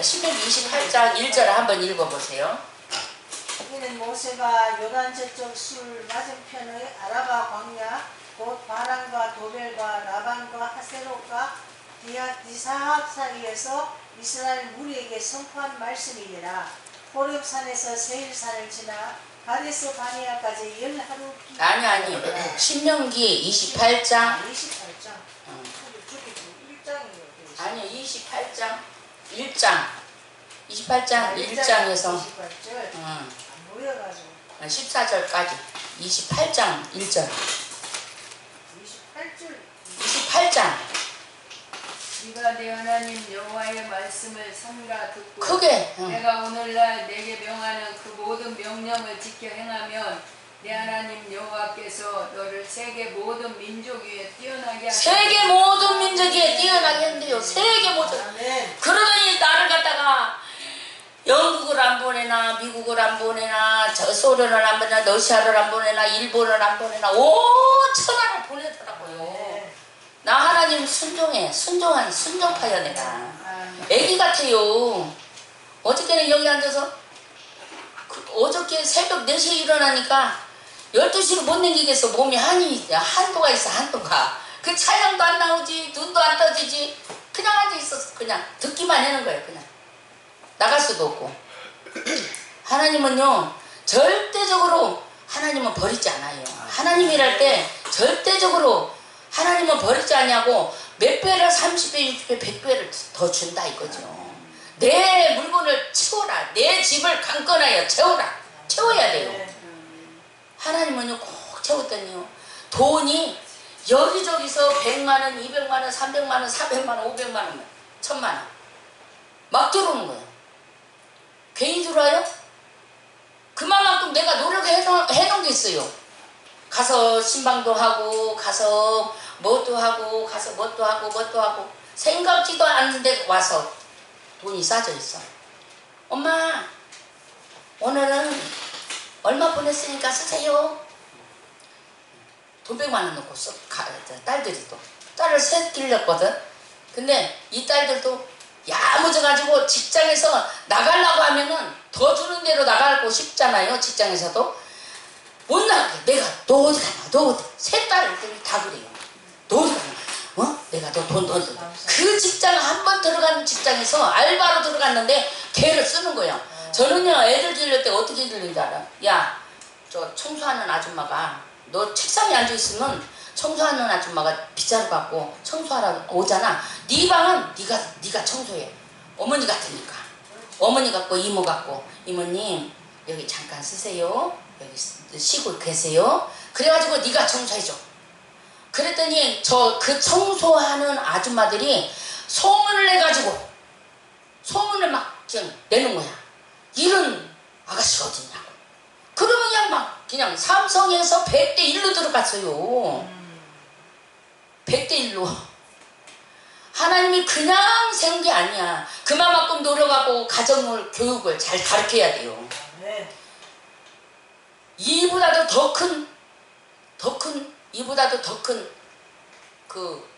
신명기 28장 1절을 한번 읽어보세요. 이는 모세가 요단 저쪽 술 맞은편의 아라바 광야 곧 바란과 도벨과 라반과 하세롯과 디사합 사이에서 이스라엘 무리에게 선포한 말씀이니라. 호렙산에서 세일산을 지나 가데스 바네아까지 10하루 아니 신명기 28장 28장 아니요 28장 1장 28장 1장에서 14절까지 28장 1절 28장 네가 내 하나님 여호와의 말씀을 삼가 듣고 크게 내가 오늘날 내게 명하는 그 모든 명령을 지켜 행하면 내 하나님 여호와께서 너를 세계 모든 민족 위에 뛰어나게 하시고 세계 모든 민족 위에 뛰어나게 한대요. 세계 모든. 그러더니 나를 갖다가 영국을 안 보내나 미국을 안 보내나 저 소련을 안 보내나 러시아를 안 보내나 일본을 안 보내나 5천하를 보내더라고요. 나 하나님 순종한 순종파야 내가. 애기 같아요. 어저께는 여기 앉아서 어저께 새벽 4시에 일어나니까 12시로 못 내기겠어. 몸이 한도가 있어. 한도가. 그 차량도 안 나오지 눈도 안 떠지지. 그냥 앉아있었어. 그냥 듣기만 하는 거예요. 그냥 나갈 수도 없고. 하나님은요 절대적으로 하나님은 버리지 않아요. 하나님이랄 때 절대적으로 하나님은 버리지 않냐고 몇 배를 30배 60배 100배를 더 준다 이거죠. 내 물건을 채워라. 내 집을 강건하여 채워야 돼요. 하나님은요 꼭 채웠더니요 돈이 여기저기서 100만원 200만원 300만원 400만원 500만원 1000만원 막 들어오는 거예요. 괜히 들어와요? 그만큼 내가 노력해놓은 게 있어요. 가서 신방도 하고 가서 뭣도 하고 가서 뭣도 하고 생각지도 않는데 와서 돈이 싸져 있어. 엄마 오늘은 얼마 보냈으니까 쓰세요. 돈 100만 원 넣고 딸들이 또 딸을 셋 길렀거든. 근데 이 딸들도 야무져가지고 직장에서 나가려고 하면은 더 주는 대로 나가고 싶잖아요. 직장에서도 못 나가게. 내가 너 어디 가냐, 너 어디. 세 딸들이 다 그래요. 너 어디 가냐, 내가 너 돈. 그 직장 한 번 들어가는 직장에서 알바로 들어갔는데 걔를 쓰는 거예요. 저는요, 애들 들릴 때 어떻게 들리는지 알아? 야, 저 청소하는 아줌마가 너 책상에 앉아 있으면 청소하는 아줌마가 빗자루 갖고 청소하러 오잖아. 네 방은 네가 청소해. 어머니 같으니까. 어머니 같고 이모 같고, 이모님 여기 잠깐 쓰세요. 여기 쉬고 계세요. 그래가지고 네가 청소해줘. 그랬더니 그 청소하는 아줌마들이 소문을 내가지고 소문을 막 그냥 내는 거야. 이런 아가씨가 어딨냐고. 그러면 그냥 삼성에서 100대 1로 들어갔어요. 100대 1로. 하나님이 그냥 세운 게 아니야. 그만큼 노력하고 가정을, 교육을 잘 가르쳐야 돼요. 이보다도 이보다도 더 큰 그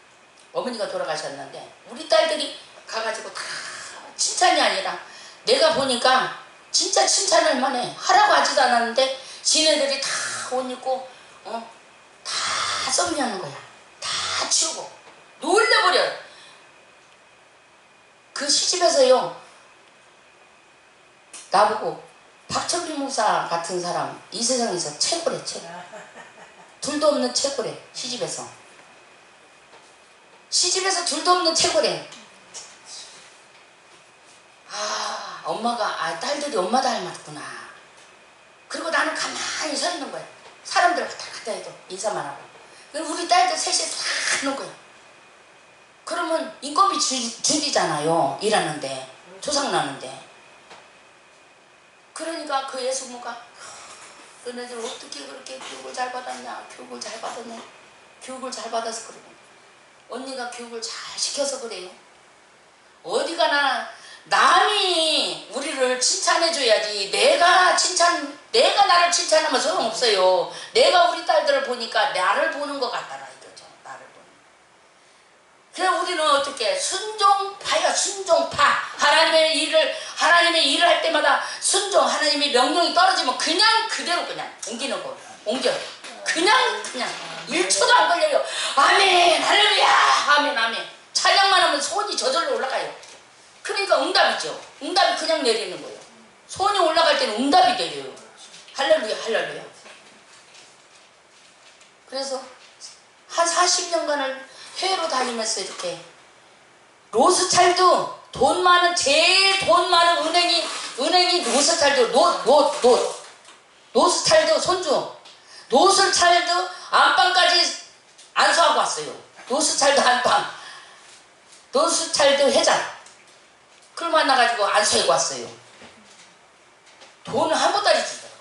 어머니가 돌아가셨는데 우리 딸들이 가가지고 다 칭찬이 아니라 내가 보니까 진짜 칭찬할 만해. 하라고 하지도 않았는데 지네들이 다 옷 입고 다 썸냐는 거야. 다 치우고 놀려버려. 그 시집에서요 나보고 박철규 목사 같은 사람 이 세상에서 최고래, 최고. 둘도 없는 최고래. 시집에서 둘도 없는 최고래. 엄마가 딸들이 엄마 닮았구나. 그리고 나는 가만히 서 있는 거야. 사람들 왔다 갔다 해도 인사만 하고. 우리 딸들 셋이 싹 하는 거야. 그러면 인건비 줄이잖아요. 일하는데 조상나는데. 그러니까 그 예수모가 너네들 어떻게 그렇게 교육을 잘 받았냐. 교육을 잘 받았네. 교육을 잘 받아서 그러고 언니가 교육을 잘 시켜서 그래요. 어디 가나 남이 우리를 칭찬해줘야지. 내가 나를 칭찬하면 소용없어요. 내가 우리 딸들을 보니까 나를 보는 것 같더라 이거죠. 나를 보는. 그래 우리는 어떻게 순종파야. 순종파. 하나님의 일을 할 때마다 순종. 하나님의 명령이 떨어지면 그냥 그대로 그냥 옮기는 거. 옮겨. 그냥 1초도 안 걸려요. 아멘 할렐루야 아멘 아멘. 찬양만 하면 손이 저절로 올라가요. 그러니까 응답이죠. 응답이 그냥 내리는 거예요. 손이 올라갈 때는 응답이 내려요. 할렐루야 할렐루야. 그래서 한 40년간을 해외로 다니면서 이렇게 로스차일드 제일 돈 많은 은행이 로스차일드 로스차일드 손주 로스차일드 안방까지 안수하고 왔어요. 로스차일드 안방 로스차일드 회장 그걸 만나가지고 안수하고 왔어요. 돈을 한 보따리 주더라고.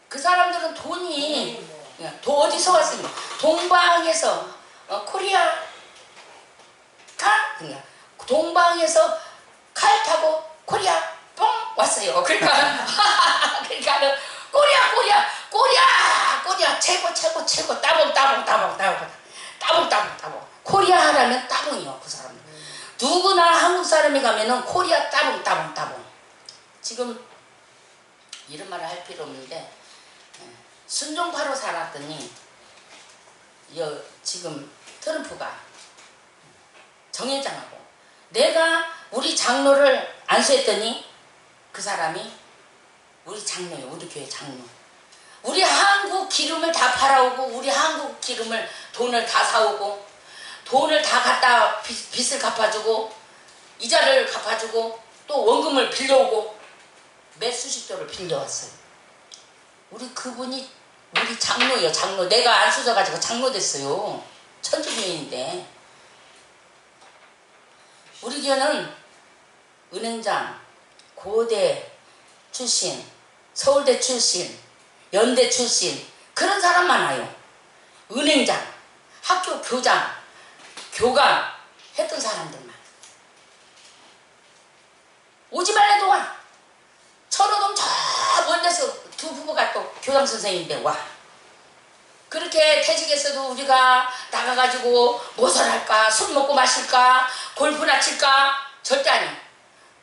그 사람들은 돈이 어디서 왔습니까? 동방에서 코리아 동방에서 칼 타고 코리아 뻥 왔어요. 그러니까 코리아 최고 따봉 코리아 하라면 따봉이요. 그 사람들 누구나 한국 사람이 가면은 코리아 따봉. 지금 이런 말을 할 필요 없는데 순종파로 살았더니 지금 트럼프가 정회장하고 내가 우리 장로를 안수했더니 그 사람이 우리 장로예요. 우리 교회 장로. 우리 한국 기름을 다 팔아오고 우리 한국 기름을 돈을 다 사오고 돈을 다 갖다 빚을 갚아주고 이자를 갚아주고 또 원금을 빌려오고 몇 수십조를 빌려왔어요. 그분이 우리 장로예요. 장로. 내가 안수져가지고 장로 됐어요. 천주교인인데 우리 교회는 은행장, 고대 출신, 서울대 출신, 연대 출신 그런 사람 많아요. 은행장, 학교 교장, 교감 했던 사람들만. 오지 말래도 와. 천호동 저 멀리서 두 부부가 또 교장 선생님인데 와. 그렇게 퇴직해서도 우리가 나가가지고 무엇을 할까? 술 먹고 마실까? 골프나 칠까? 절대 아니야.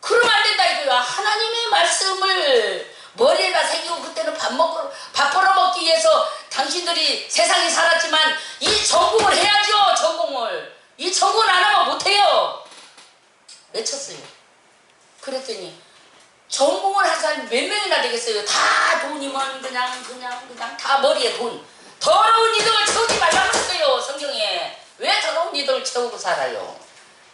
그러면 안 된다 이거야. 하나님의 말씀을 머리에다 새기고 그때는 밥 벌어먹기 위해서 당신들이 세상에 살았지만 이 전공을 해야죠. 전공을. 이 전공을 안 하면 못해요. 외쳤어요. 그랬더니 전공을 한 사람이 몇 명이나 되겠어요. 다 돈이면 그냥 다 머리에 돈. 더러운 이덕을 채우지 말라고 했어요. 성경에. 왜 더러운 이덕을 채우고 살아요?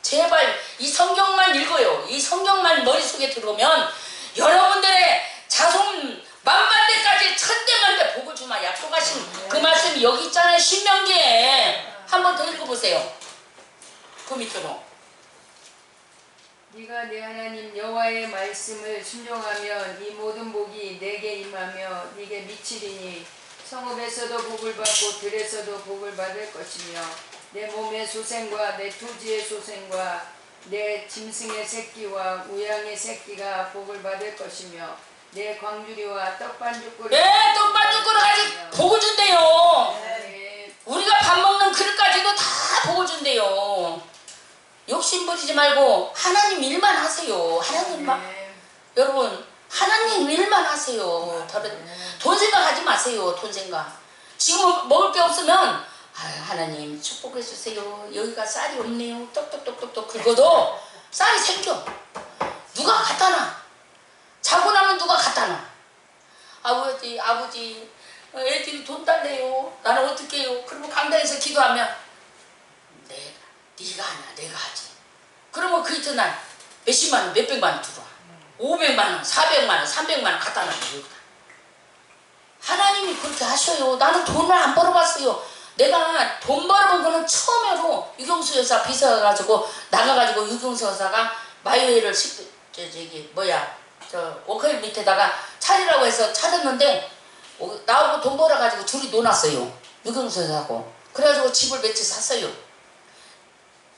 제발 이 성경만 읽어요. 이 성경만 머릿속에 들어오면 여러분들의 자손 만반대까지 천대만대 복을 주마 약속하신 그 말씀이 여기 있잖아요. 신명기에. 한 번 더 읽어보세요. 그 밑으로. 네가 내 하나님 여호와의 말씀을 순종하면 이 모든 복이 내게 임하며 네게 미치리니 성읍에서도 복을 받고 들에서도 복을 받을 것이며 내 몸의 소생과 내 토지의 소생과 내 짐승의 새끼와 우양의 새끼가 복을 받을 것이며 내 광주리와 떡반죽거리 네, 떡반죽거리까지 복을 준대요. 네. 우리가 밥 먹는 그릇까지도 다 복을 준대요. 욕심 부리지 말고 하나님 일만 하세요. 하나님만. 네. 여러분 하나님 일만 하세요. 다른 돈 생각하지 마세요. 돈 생각. 지금 먹을 게 없으면 하나님 축복해 주세요. 여기가 쌀이 없네요. 똑똑똑똑똑 긁어도 쌀이 생겨. 누가 갖다 놔. 자고 나면 누가 갖다 놔. 아버지 애들이 돈 달래요. 나는 어떻게 해요. 그리고 강당에서 기도하면 네가 하냐 내가 하지. 그러면 그 이튿날 몇십만 원 몇백만 원 들어와. 500만 원 400만 원 300만 원 갖다 놔요. 하나님이 그렇게 하셔요. 나는 돈을 안 벌어봤어요. 내가 돈 벌어본 거는 처음으로 유경수 여사 비서가지고 나가가지고 유경수 여사가 마요회를 워커힐 밑에다가 차리라고 해서 차렸는데 나오고 돈 벌어가지고 둘이 놀았어요. 유경수 여사하고. 그래가지고 집을 몇 채 샀어요.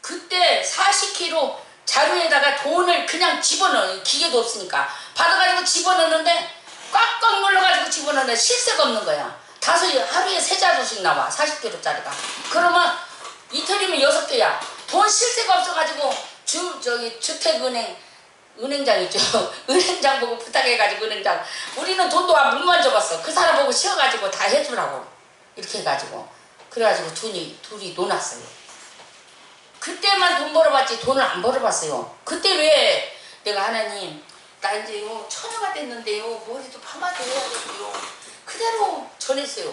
그때 40kg 자루에다가 돈을 그냥 집어넣어요. 기계도 없으니까. 받아가지고 집어넣는데 꽉꽉 눌러가지고 집어넣는데 실세가 없는 거야. 하루에 3자루씩 나와. 40kg짜리가. 그러면 이틀이면 6개야. 돈 실세가 없어가지고 주택은행 은행장 있죠. 은행장 보고 부탁해가지고 은행장. 우리는 돈도 못 만져봤어. 그 사람 보고 쉬어가지고 다 해주라고. 이렇게 해가지고. 그래가지고 둘이 놀았어요. 그때만 돈 벌어봤지 돈을 안 벌어봤어요. 그때 왜 내가 하나님 나 이제요 처녀가 됐는데요 머리도 파마도 해야 되고요 그대로 전했어요.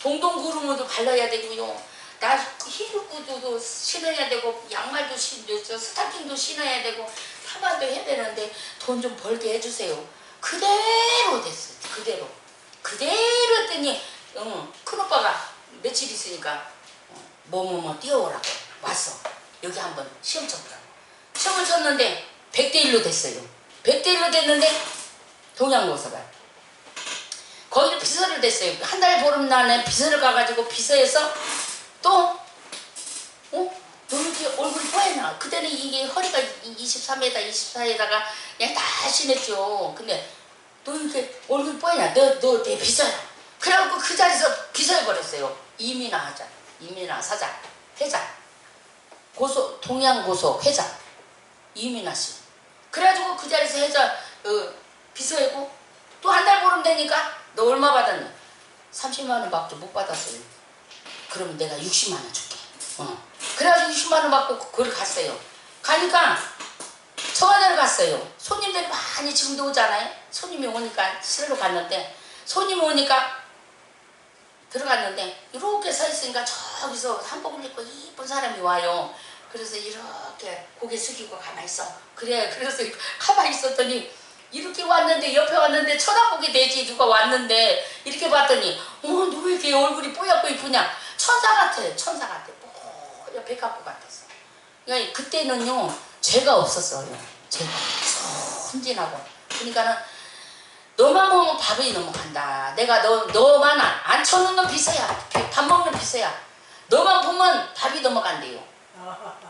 동동구름도 발라야 되고요 나 힐구도 신어야 되고 양말도 스타킹도 신어야 되고 파마도 해야 되는데 돈 좀 벌게 해주세요. 그대로 됐어요. 그대로 했더니 큰오빠가 며칠 있으니까 뭐 뛰어오라고 왔어. 여기 한번 시험 쳤더라고. 시험을 쳤는데 100대1로 됐어요. 100대1로 됐는데 동양고사가 거기를 비서를 됐어요. 한 달 보름날에 비서를 가가지고 비서에서 또 너 이렇게 얼굴이 뽀얗나. 그때는 이게 허리가 23m 24에다가 그냥 다 신했죠. 근데 너 이렇게 얼굴이 뽀얗냐. 너 내 비서야. 그래갖고 그 자리에서 비서해버렸어요. 이민아 사장 회장 동양고소 회장 이민아 씨. 그래가지고 그 자리에서 회장 비서하고 또 한 달 보름 되니까 너 얼마 받았니? 30만 원밖에 못 받았어요. 그러면 내가 60만 원 줄게. 그래가지고 60만 원 받고 그걸 갔어요. 가니까 청와대를 갔어요. 손님들이 많이 지금도 오잖아요. 손님이 오니까 실로 갔는데 손님이 오니까 들어갔는데 이렇게 서 있으니까 저기서 한복을 입고 이쁜 사람이 와요. 그래서 이렇게 고개 숙이고 가만히 있어. 그래서 가만히 있었더니 이렇게 왔는데 옆에 왔는데 쳐다보게 되지. 누가 왔는데 이렇게 봤더니 너 왜 이렇게 얼굴이 뽀얗고 이쁘냐. 천사 같아. 뽀얀 백합고 같았어. 그러니까 그때는요 죄가 없었어요. 죄가 순진하고. 그러니까는 너만 보면 밥이 넘어간다. 내가 너만 안 쳐놓는 비서야. 밥 먹는 비서야. 너만 보면 밥이 넘어간대요.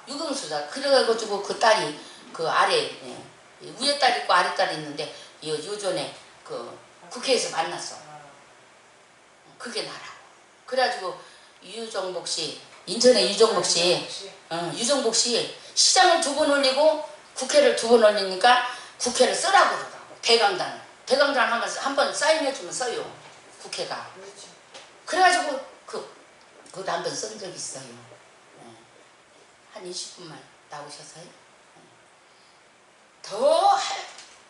유경수가. 그래가지고 그 딸이 그 아래 위에 딸 있고 아래 딸이 있는데 이 유전에 그 국회에서 만났어. 그게 나라고. 그래가지고 유정복 씨, 인천의 유정복 씨, 유정복 씨 시장을 2번 올리고 국회를 2번 올리니까 국회를 쓰라고 그러더라고. 대강당을. 대강당 하면서 한 번 사인해주면 써요. 국회가. 그래가지고 그거 한 번 쓴 적 있어요. 한 20분만 나오셔서요. 더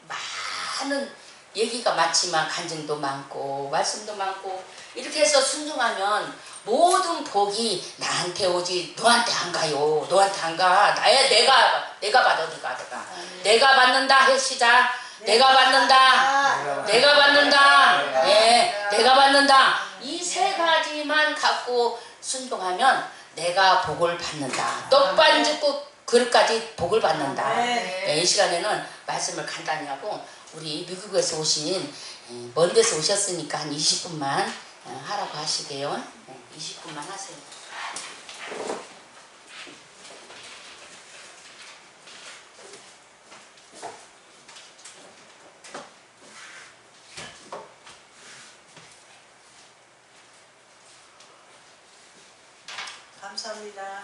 많은 얘기가 많지만 간증도 많고 말씀도 많고 이렇게 해서 순종하면 모든 복이 나한테 오지 너한테 안 가요. 너한테 안 가. 내가 받아 내가. 내가 받는다 해 시작. 내가 받는다. 내가 받는다. 예, 내가 받는다. 이 3가지만 갖고 순종하면 내가 복을 받는다. 떡반죽국 그릇까지 복을 받는다. 네, 이 시간에는 말씀을 간단히 하고 우리 미국에서 오신 먼 데서 오셨으니까 한 20분만 하라고 하시게요. 20분만 하세요. 감사합니다.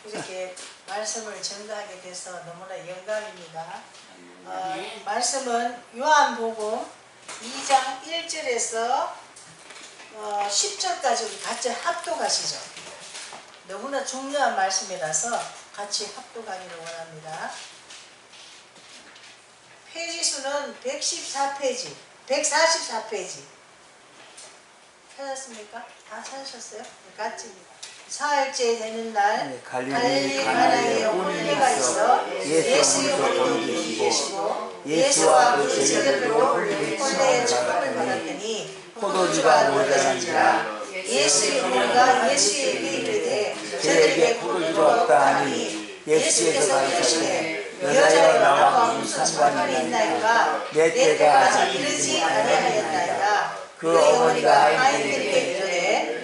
이렇게 말씀을 전가하게 돼서 너무나 영광입니다. 말씀은 요한복음 2장 1절에서 10절까지 우리 같이 합독하시죠. 너무나 중요한 말씀이라서 같이 합독하기를 원합니다. 페이지 수는 114페이지, 144페이지. 찾았습니까? 다 찾으셨어요? 같이. 사흘째 되는 날 갈릴리 가나에 어머니가 있어 예수의 어머니 계시고 예수와 그 제자들도 홀대에 축복을 받았더니 포도주가 모자란지라 예수의 어머니가 예수에게 이르되 저들에게 포도주가 없다 하니 예수께서 가르치시되 여자여 나와 무슨 상관이 있나이까 내 때가 아직 이르지 아니하였나이다. 그 어머니가 아이들에게 이르되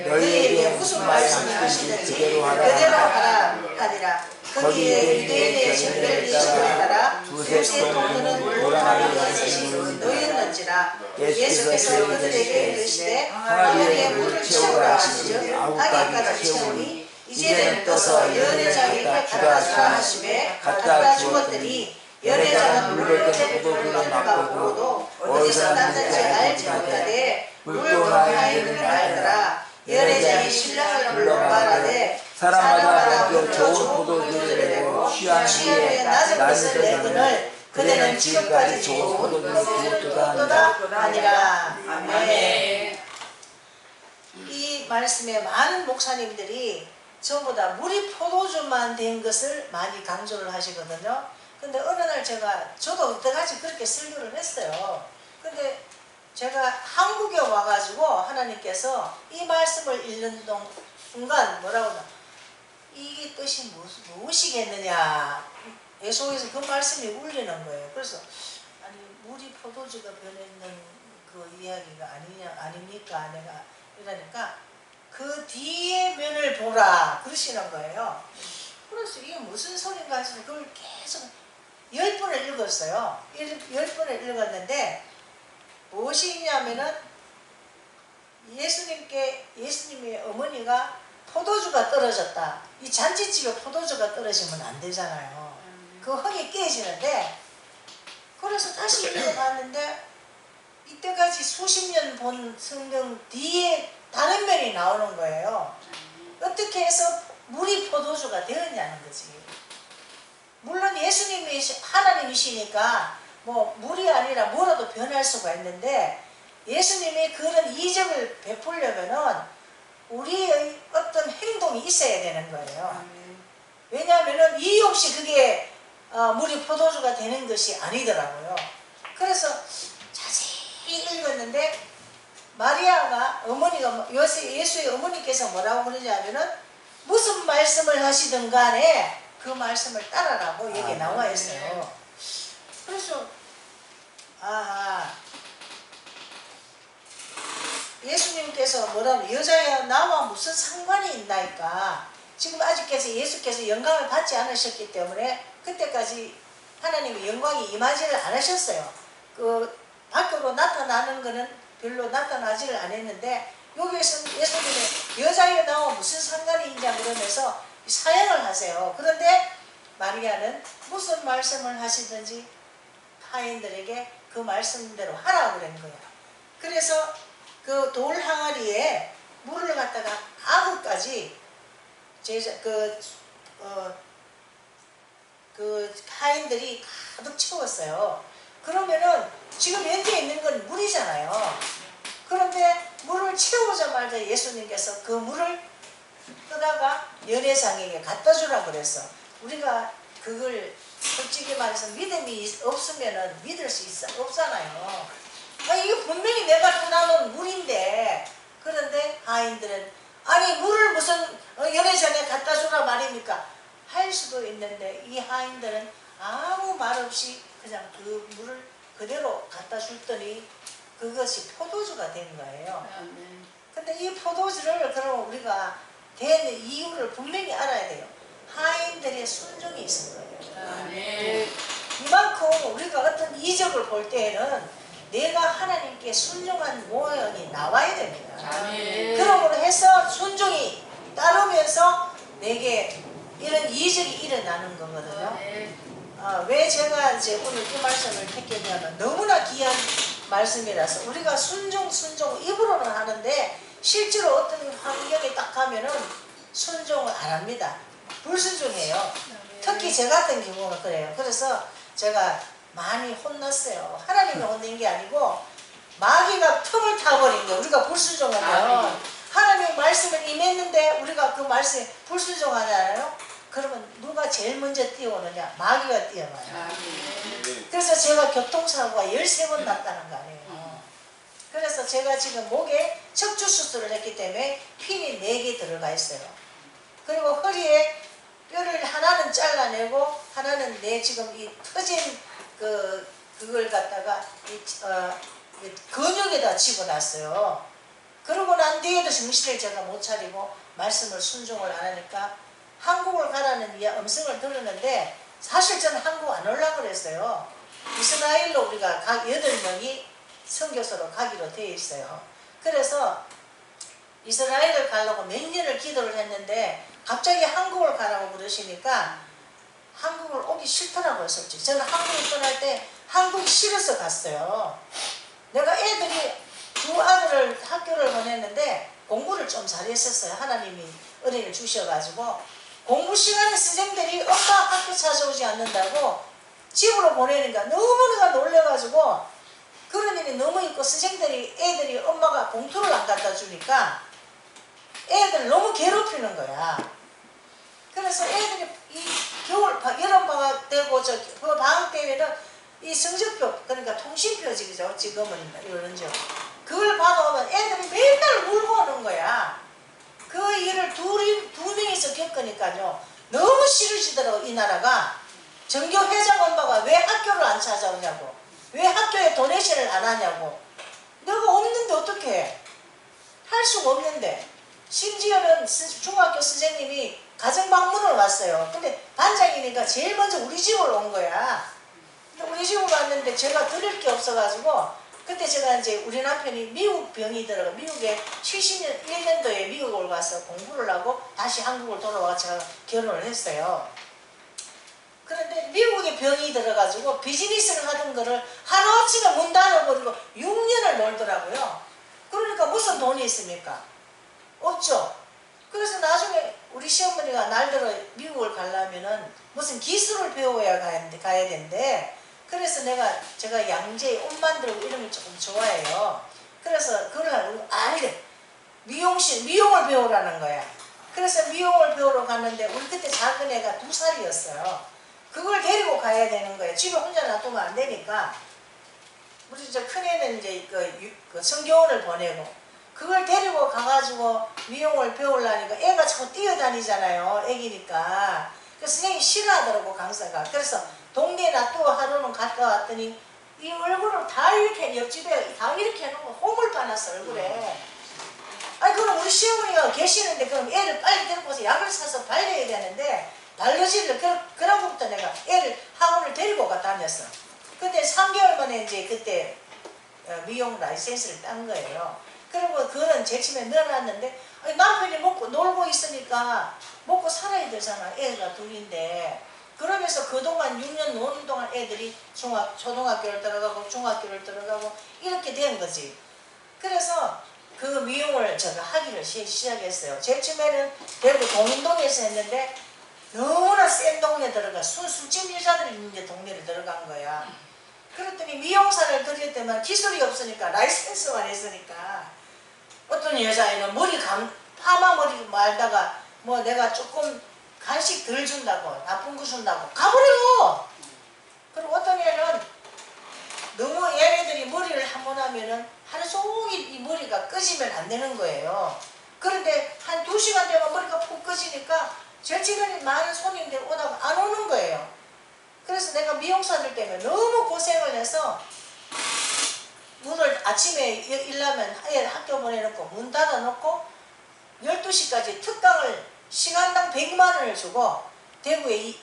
너희에게 무슨 말씀을 하시든지 그대로 하라 하니라. 거기에 유대인의 전례를 지키에 따라 두세 돈은 돌아가는 것이 놓였는지라. 예수께서 그들에게 이르시되 하나님의 물을 채우라 하시즉 하기까지 채우니 이제는 떠서 연회장에게 갖다 주라 하시매 갖다 주었더니 연회장은 물을 때 포도주를 맛보고도 어디서 났는지 알지 못하되 물도 하이를 알더라. 연회장이 신랑을 불러 말하되 사람마다 먼저 좋은 포도주를 내고 취한 후에 낮은 것을 내거늘 그대는 지금까지 좋은 포도주를 두었도다 하니라. 아멘. 이 말씀에 많은 목사님들이 전부 다 물이 포도주만 된 것을 많이 강조를 하시거든요. 근데 어느 날 저도 그때까지 그렇게 설교를 했어요. 근데 제가 한국에 와가지고 하나님께서 이 말씀을 읽는 순간 뭐라고 하나 이게 뜻이 무엇이겠느냐 예수에서 그 말씀이 울리는 거예요. 그래서 아니 물이 포도주가 변했는 그 이야기가 아닙니까? 내가 이러니까 그 뒤에 면을 보라 그러시는 거예요. 그래서 이게 무슨 소린가 해서 그걸 계속 10번을 읽었어요. 10번을 읽었는데 무엇이 있냐면은 예수님의 어머니가 포도주가 떨어졌다. 이 잔치집에 포도주가 떨어지면 안 되잖아요. 그 흥이 깨지는데 그래서 다시 읽어봤는데 이때까지 수십 년 본 성경 뒤에 다른 면이 나오는 거예요. 어떻게 해서 물이 포도주가 되었냐는 거지. 물론 예수님이 하나님이시니까 뭐 물이 아니라 뭐라도 변할 수가 있는데 예수님이 그런 이적을 베풀려면은 우리의 어떤 행동이 있어야 되는 거예요. 왜냐하면은 이유 없이 그게 물이 포도주가 되는 것이 아니더라고요. 그래서 자세히 읽었는데 마리아가 어머니가 예수의 어머니께서 뭐라고 그러냐면은 무슨 말씀을 하시든 간에 그 말씀을 따라라고 여기에 나와 있어요. 그래서 예수님께서 뭐라면 여자야 나와 무슨 상관이 있나이까. 지금 아직까지 예수께서 영광을 받지 않으셨기 때문에 그때까지 하나님의 영광이 임하지를 않으셨어요. 그 밖으로 나타나는 거는 별로 나타나지를 않았는데 여기에서 예수님의 여자에 나와 무슨 상관이 있냐 그러면서 사역을 하세요. 그런데 마리아는 무슨 말씀을 하시든지 하인들에게 그 말씀대로 하라고 그런 거야. 그래서 그 돌 항아리에 물을 갖다가 아구까지 그 하인들이 가득 채웠어요. 그러면은 지금 여기에 있는 건 물이잖아요. 그런데 물을 채우자마자 예수님께서 그 물을 떠다가 연회장에게 갖다 주라고 그랬어. 우리가 그걸 솔직히 말해서 믿음이 없으면은 믿을 수 없잖아요. 이게 분명히 내가 떠나놓은 물인데, 그런데 하인들은 아니 물을 무슨 연회장에 갖다 주라 말입니까? 할 수도 있는데 이 하인들은 아무 말 없이 그냥 그 물을 그대로 갖다 줬더니 그것이 포도주가 된 거예요. 근데 이 포도주를 그럼 우리가 된 이유를 분명히 알아야 돼요. 하인들의 순종이 있은 거예요. 이만큼 우리가 어떤 이적을 볼 때에는 내가 하나님께 순종한 모양이 나와야 됩니다. 그러므로 해서 순종이 따르면서 내게 이런 이적이 일어나는 거거든요. 왜 제가 이제 오늘 이 말씀을 택했냐면 너무나 귀한 말씀이라서 우리가 순종 입으로는 하는데 실제로 어떤 환경에 딱 가면은 순종을 안 합니다. 불순종해요. 특히 저 같은 경우는 그래요. 그래서 제가 많이 혼났어요. 하나님이 혼낸 게 아니고 마귀가 틈을 타버린 거예요. 우리가 불순종하면 하나님의 말씀을 임했는데 우리가 그 말씀에 불순종하잖아요. 그러면 누가 제일 먼저 뛰어오느냐? 마귀가 뛰어와요. 그래서 제가 교통사고가 13번 났다는 거 아니에요. 그래서 제가 지금 목에 척추 수술을 했기 때문에 핀이 4개 들어가 있어요. 그리고 허리에 뼈를 하나는 잘라내고 하나는 내 지금 이 터진 그걸 갖다가 근육에다 집어놨어요. 그러고 난 뒤에도 정신을 제가 못 차리고 말씀을 순종을 안 하니까 한국을 가라는 음성을 들었는데 사실 저는 한국 안 오려고 그랬어요. 이스라엘로 우리가 8명이 선교사로 가기로 되어 있어요. 그래서 이스라엘을 가려고 몇 년을 기도를 했는데 갑자기 한국을 가라고 그러시니까 한국을 오기 싫더라고요. 솔직히 저는 한국을 떠날 때 한국이 싫어서 갔어요. 내가 애들이 2 아들을 학교를 보냈는데 공부를 좀 잘했었어요. 하나님이 은혜를 주셔가지고 공부 시간에 선생님들이 엄마 학교 찾아오지 않는다고 집으로 보내니까 너무나 놀래가지고 그런 일이 너무 있고 선생님들이 애들이 엄마가 봉투를 안 갖다 주니까 애들 너무 괴롭히는 거야. 그래서 애들이 이 여름방학 되고 그 방학 때에는 이 성적표, 그러니까 통신표지죠. 지금은 이런죠. 그걸 받아오면 애들이 맨날 울고 오는 거야. 그 일을 두 명이서 겪으니까요. 너무 싫어지더라고. 이 나라가. 전교회장 엄마가 왜 학교를 안 찾아오냐고. 왜 학교에 도네이션을 안 하냐고. 내가 없는데 어떻게 해. 할 수가 없는데. 심지어는 중학교 선생님이 가정방문을 왔어요. 근데 반장이니까 제일 먼저 우리 집으로 온 거야. 근데 우리 집으로 왔는데 제가 드릴 게 없어가지고 그때 제가 이제 우리 남편이 미국 병이 들어가 미국에 71년도에 미국을 가서 공부를 하고 다시 한국을 돌아와서 제가 결혼을 했어요. 그런데 미국에 병이 들어가지고 비즈니스를 하던 거를 하루아침에 문 닫아버리고 6년을 놀더라고요. 그러니까 무슨 돈이 있습니까? 없죠. 그래서 나중에 우리 시어머니가 날들어 미국을 가려면은 무슨 기술을 배워야 가야 된대. 그래서 제가 양재 옷 만들고 이런 걸 조금 좋아해요. 그래서 그걸 하고 이래 미용을 배우라는 거야. 그래서 미용을 배우러 갔는데 우리 그때 작은 애가 2살이었어요. 그걸 데리고 가야 되는 거예요. 집에 혼자 놔두면 안 되니까. 우리 큰 애는 이제 그 성교원을 보내고 그걸 데리고 가가지고 미용을 배우려니까 애가 자꾸 뛰어다니잖아요. 애기니까. 그래서 선생님이 싫어하더라고 강사가. 그래서 동네에 놔두고 하루는 갔다 왔더니 이 얼굴을 다 이렇게 옆집에 다 이렇게 해놓고 홈을 파놨어 얼굴에. 아니 그럼 우리 시어머니가 계시는데 그럼 애를 빨리 데리고서 약을 사서 발려야 되는데 발려지를 그러고부터 내가 애를 학원을 데리고 갔다 다녔어. 근데 3개월 만에 이제 그때 미용 라이센스를 딴 거예요. 그리고 그거는 제 집에 넣어놨는데 남편이 먹고 놀고 있으니까 먹고 살아야 되잖아. 애가 둘인데. 그러면서 그동안 6년 노는 동안 애들이 초등학교를 들어가고 중학교를 들어가고 이렇게 된 거지. 그래서 그 미용을 제가 하기를 시작했어요. 제일 처음에는 대구 동인동에서 했는데 너무나 센 동네 들어가 술집 여자들이 있는 동네를 들어간 거야. 그랬더니 미용사를 들였더만 기술이 없으니까 라이센스만 했으니까 어떤 여자애는 파마 머리 말다가 뭐 내가 조금 간식 덜 준다고 나쁜 거 준다고 가버려. 그리고 어떤 애는 너무 얘네들이 머리를 한 번 하면은 하루 종일 이 머리가 꺼지면 안 되는 거예요. 그런데 한 2시간 되면 머리가 푹 꺼지니까 제일 주변에 많은 손님들이 오다가 안 오는 거예요. 그래서 내가 미용사들 때문에 너무 고생을 해서 문을 아침에 일하면 학교 보내놓고 문 닫아놓고 12시까지 특강을 시간당 100만 원을 주고 대구에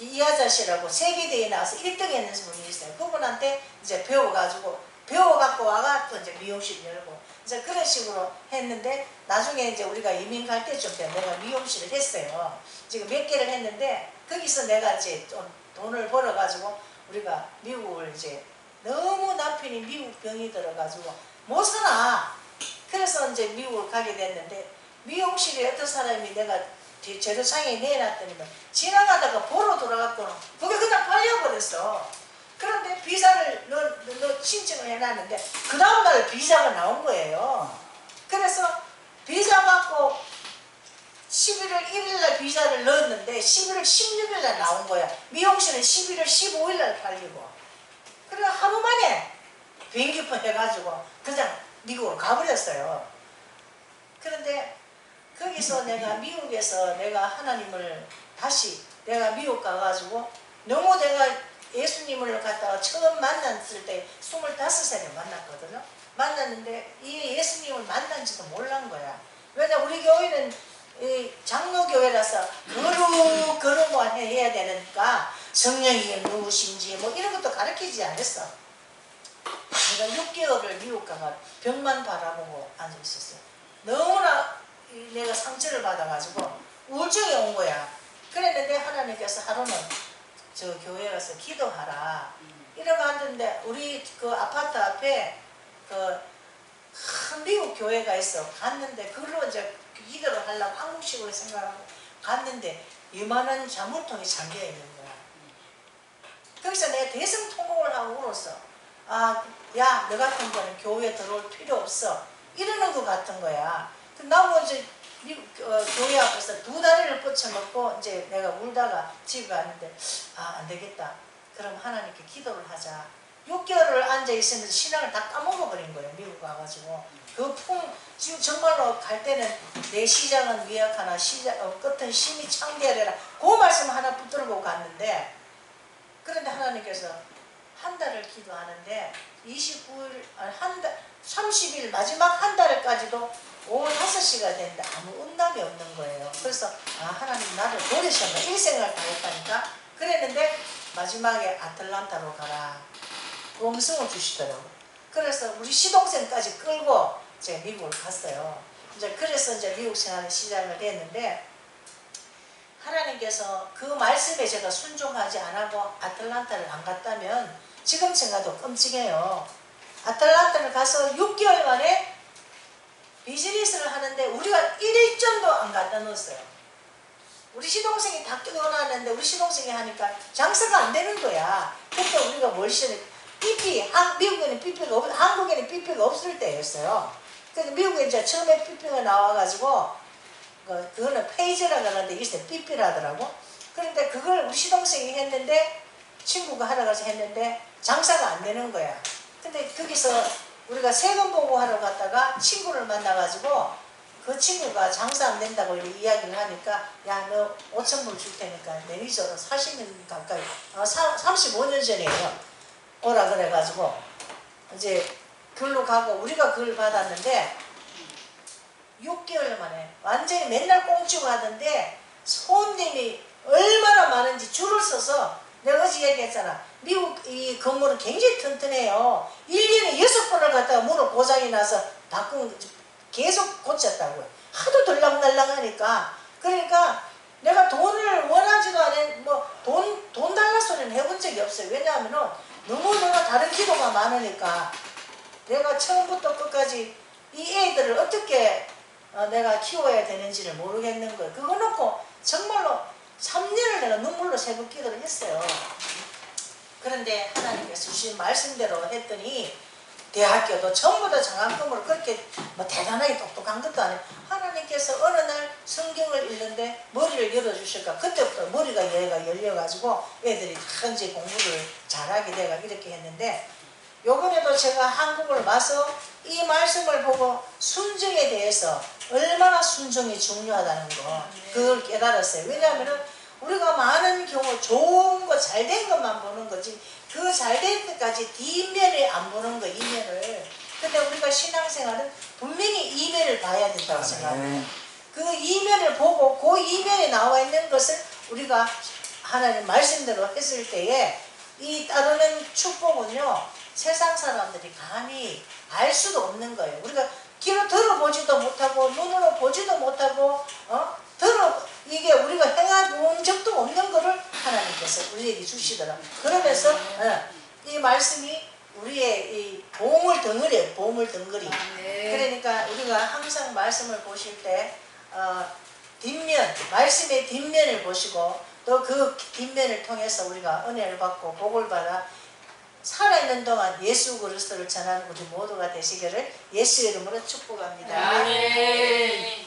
이 아저씨라고 세계대회에 나와서 1등 했는 분이 있어요. 그분한테 이제 배워갖고 와가 또 이제 미용실 열고 이제 그런 식으로 했는데 나중에 이제 우리가 이민 갈 때쯤 내가 미용실을 했어요. 지금 몇 개를 했는데 거기서 내가 이제 좀 돈을 벌어가지고 우리가 미국을 이제 너무 남편이 미국 병이 들어가지고 못 살아. 그래서 이제 미국을 가게 됐는데 미용실에 어떤 사람이 내가 재료상에 내놨더니만 지나가다가 보러 돌아갔거든. 그게 그냥 팔려버렸어. 그런데 비자를 신청을 해놨는데 그 다음날 비자가 나온 거예요. 그래서 비자 받고 11월 1일날 비자를 넣었는데 11월 16일날 나온 거야. 미용실은 11월 15일날 팔리고. 그래 하루 만에 비행기표 해가지고 그냥 미국으로 가버렸어요. 그런데 거기서 내가 미국에서 내가 하나님을 다시 내가 미국 가가지고 너무 내가 예수님을 갖다가 처음 만났을 때 25살에 만났거든요. 만났는데 이 예수님을 만난지도 몰란 거야. 왜냐 우리 교회는 장로교회라서 거룩만 해야 되니까 성령이 누구신지 뭐 이런 것도 가르치지 않았어. 내가 6개월을 미국 가가 벽만 바라보고 앉아 있었어요. 너무나 내가 상처를 받아가지고 우울증이 온 거야. 그랬는데 하나님께서 하루는 저 교회 가서 기도하라. 이러고 앉았는데 우리 그 아파트 앞에 그 큰 미국 교회가 있어. 갔는데 그걸로 이제 기도를 하려고 한국식으로 생각하고 갔는데 이만한 자물통이 잠겨 있는 거야. 거기서 내가 대성통곡을 하고 울었어. 아, 야, 너 같은 거는 교회에 들어올 필요 없어. 이러는 것 같은 거야. 나무 이제 교회 앞에서 2다리를 뻗쳐먹고 이제 내가 울다가 집에 왔는데 아, 안 되겠다. 그럼 하나님께 기도를 하자. 6개월을 앉아 있으면서 신앙을 다 까먹어버린 거예요. 미국 가가지고. 지금 정말로 갈 때는 내 시작은 미약하나 끝은 심히 창대하리라. 그 말씀 하나 붙들고 갔는데 그런데 하나님께서 한 달을 기도하는데 29일, 30일 마지막 한 달까지도 오후 5시가 됐는데 아무 응답이 없는 거예요. 그래서 아 하나님 나를 버리셨나 이 생각을 다 했다니까. 그랬는데 마지막에 아틀란타로 가라. 음성을 주시더라고요. 그래서 우리 시동생까지 끌고 제가 미국을 갔어요. 이제 그래서 이제 미국 생활을 시작을 했는데 하나님께서 그 말씀에 제가 순종하지 않고 아틀란타를 안 갔다면 지금 생각도 끔찍해요. 아틀란타를 가서 6개월 만에 비즈니스를 하는데 우리가 1일전도 안 갖다 놓았어요. 우리 시동생이 다 뛰어나왔는데 우리 시동생이 하니까 장사가 안 되는 거야. 그때 우리가 뭘 시작해? 미국에는 삐삐가 한국에는 삐삐가 없을 때였어요. 그래서 미국에 이제 처음에 삐삐가 나와가지고 그거는 페이지라 그러는데 이게 삐삐라더라고. 그런데 그걸 우리 시동생이 했는데 친구가 하러 가서 했는데 장사가 안 되는 거야. 근데 거기서 우리가 세금 보고하러 갔다가 친구를 만나가지고 그 친구가 장사 안 된다고 이야기를 하니까 야 너 5,000불 줄 테니까 매니저로 40년 가까이 35년 전이에요. 오라 그래가지고 이제 글로 가고 우리가 그걸 받았는데 6개월 만에 완전히 맨날 꽁치고 하던데 손님이 얼마나 많은지 줄을 서서 내가 어제 얘기했잖아. 미국 이 건물은 굉장히 튼튼해요. 1년에 6번을 갔다가 문은 고장이 나서 계속 고쳤다고요. 하도 들락날락하니까. 그러니까 내가 돈을 원하지도 않은 돈 달라 소리는 해본 적이 없어요. 왜냐하면은 너무 내가 다른 기도가 많으니까 내가 처음부터 끝까지 이 애들을 어떻게 내가 키워야 되는지를 모르겠는 거예요. 그거 놓고 정말로 3년을 내가 눈물로 새벽 기도를 했어요. 그런데 하나님께서 주신 말씀대로 했더니 대학교도 전부 다 장학금으로 그렇게 대단하게 똑똑한 것도 아니에요. 하나님께서 어느 날 성경을 읽는데 머리를 열어주실까. 그때부터 머리가 얘가 열려가지고 애들이 다 이제 공부를 잘하게 내가 이렇게 했는데, 요번에도 제가 한국을 와서 이 말씀을 보고 순종에 대해서 얼마나 순종이 중요하다는 거 그걸 깨달았어요. 왜냐하면 우리가 많은 경우 좋은 거 잘 된 것만 보는 거지 그 잘 될 때까지 뒷면을 안 보는 거, 이면을. 근데 우리가 신앙생활은 분명히 이면을 봐야 된다고 생각해요. 그 이면을 보고 그 이면에 나와 있는 것을 우리가 하나님 말씀대로 했을 때에 이 따르는 축복은요, 세상 사람들이 감히 알 수도 없는 거예요. 우리가 귀로 들어보지도 못하고 눈으로 보지도 못하고 이게 우리가 행해본 적도 없는 거를 하나님께서 우리에게 주시더라. 그러면서 이 말씀이 우리의 이 보물 덩어리예요. 보물 덩어리. 그러니까 우리가 항상 말씀을 보실 때 뒷면, 말씀의 뒷면을 보시고 또 그 뒷면을 통해서 우리가 은혜를 받고 복을 받아 살아있는 동안 예수 그리스도를 전하는 우리 모두가 되시기를 예수의 이름으로 축복합니다. 아멘.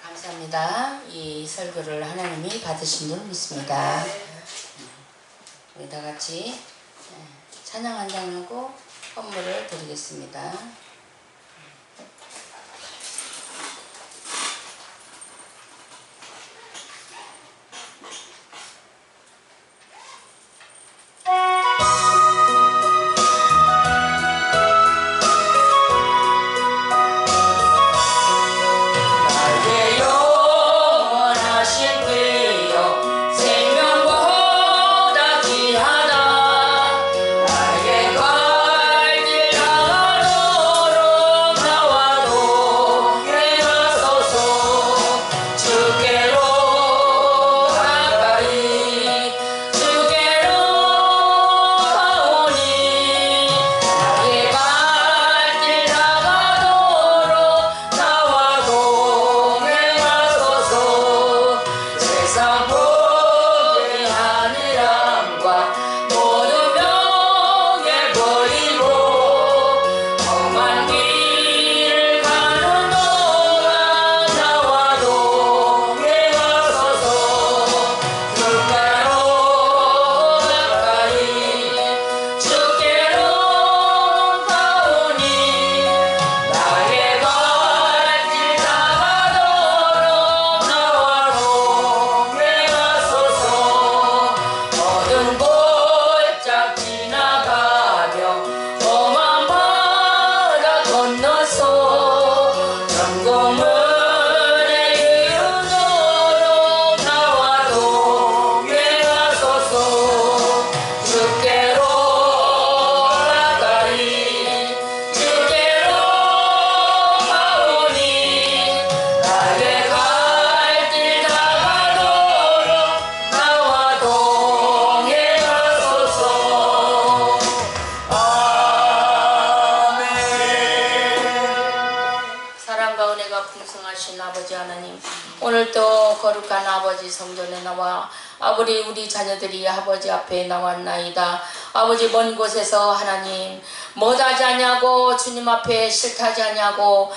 감사합니다. 이 설교를 하나님이 받으신 줄 믿습니다. 우리 다 같이 찬양 한 장하고 헌물을 드리겠습니다. 오늘도 거룩한 아버지 성전에 나와 우리 자녀들이 아버지 앞에 나왔나이다. 아버지 먼 곳에서 하나님 못하지 않냐고 주님 앞에 싫다지 않냐고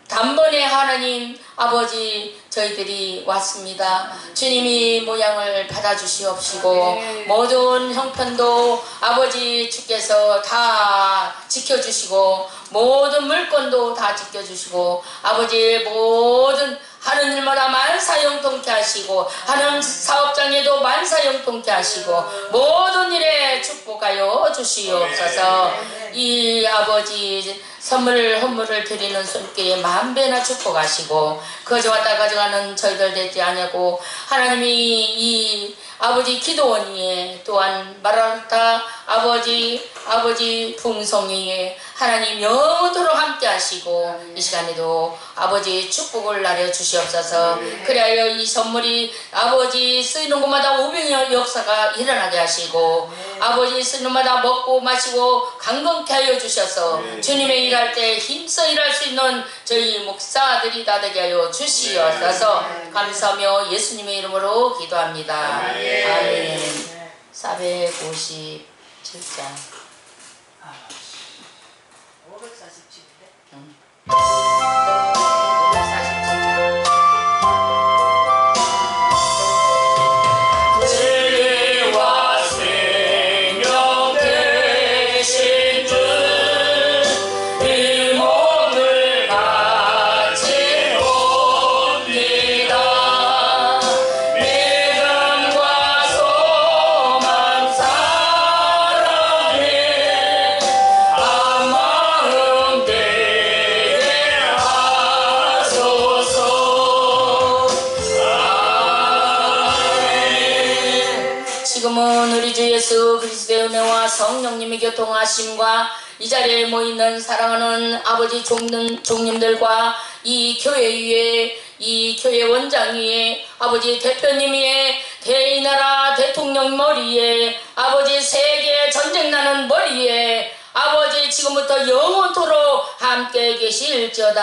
단번에 하나님 아버지 저희들이 왔습니다. 주님이 모양을 받아주시옵시고 모든 형편도 아버지 주께서 다 지켜주시고 모든 물건도 다 지켜주시고 아버지 모든 하는 일마다 만사형통케 하시고 하는 사업장에도 만사형통케 하시고 모든 일에 축복하여 주시옵소서. 이 아버지 선물을 드리는 손길에 만배나 축복하시고 거저 왔다 가져가는 저희들 되지 아니하고 하나님이 이 아버지 기도원이에 또한 마라타 아버지 풍성이에 하나님 영원토록 함께 하시고 이 시간에도 아버지 축복을 나려 주시옵소서. 그리하여 이 선물이 아버지 쓰이는 곳마다 우병의 역사가 일어나게 하시고 아버지 쓰이는 곳마다 먹고 마시고 강건케 하여 주셔서 주님의 일할 때 힘써 일할 수 있는 저희 목사들이 다 되게 하여 주시옵소서. 감사하며 예수님의 이름으로 기도합니다. 아멘. 457장 547인데? 진리와 생명 되신 주 이 몸을 바치 옵니다. 믿음과 소망 사랑해 한마음 되게 하소서. 지금은 우리 주 예수 그리스도의 은혜와 성령님의 교통하심과 이 자리에 모이는 사랑하는 아버지 종님들과 이 교회 위에 이 교회 원장 위에 아버지 대표님 위에 대나라 대통령 머리에 아버지 세계 전쟁 나는 머리에 아버지 지금부터 영원토록 함께 계실지어다.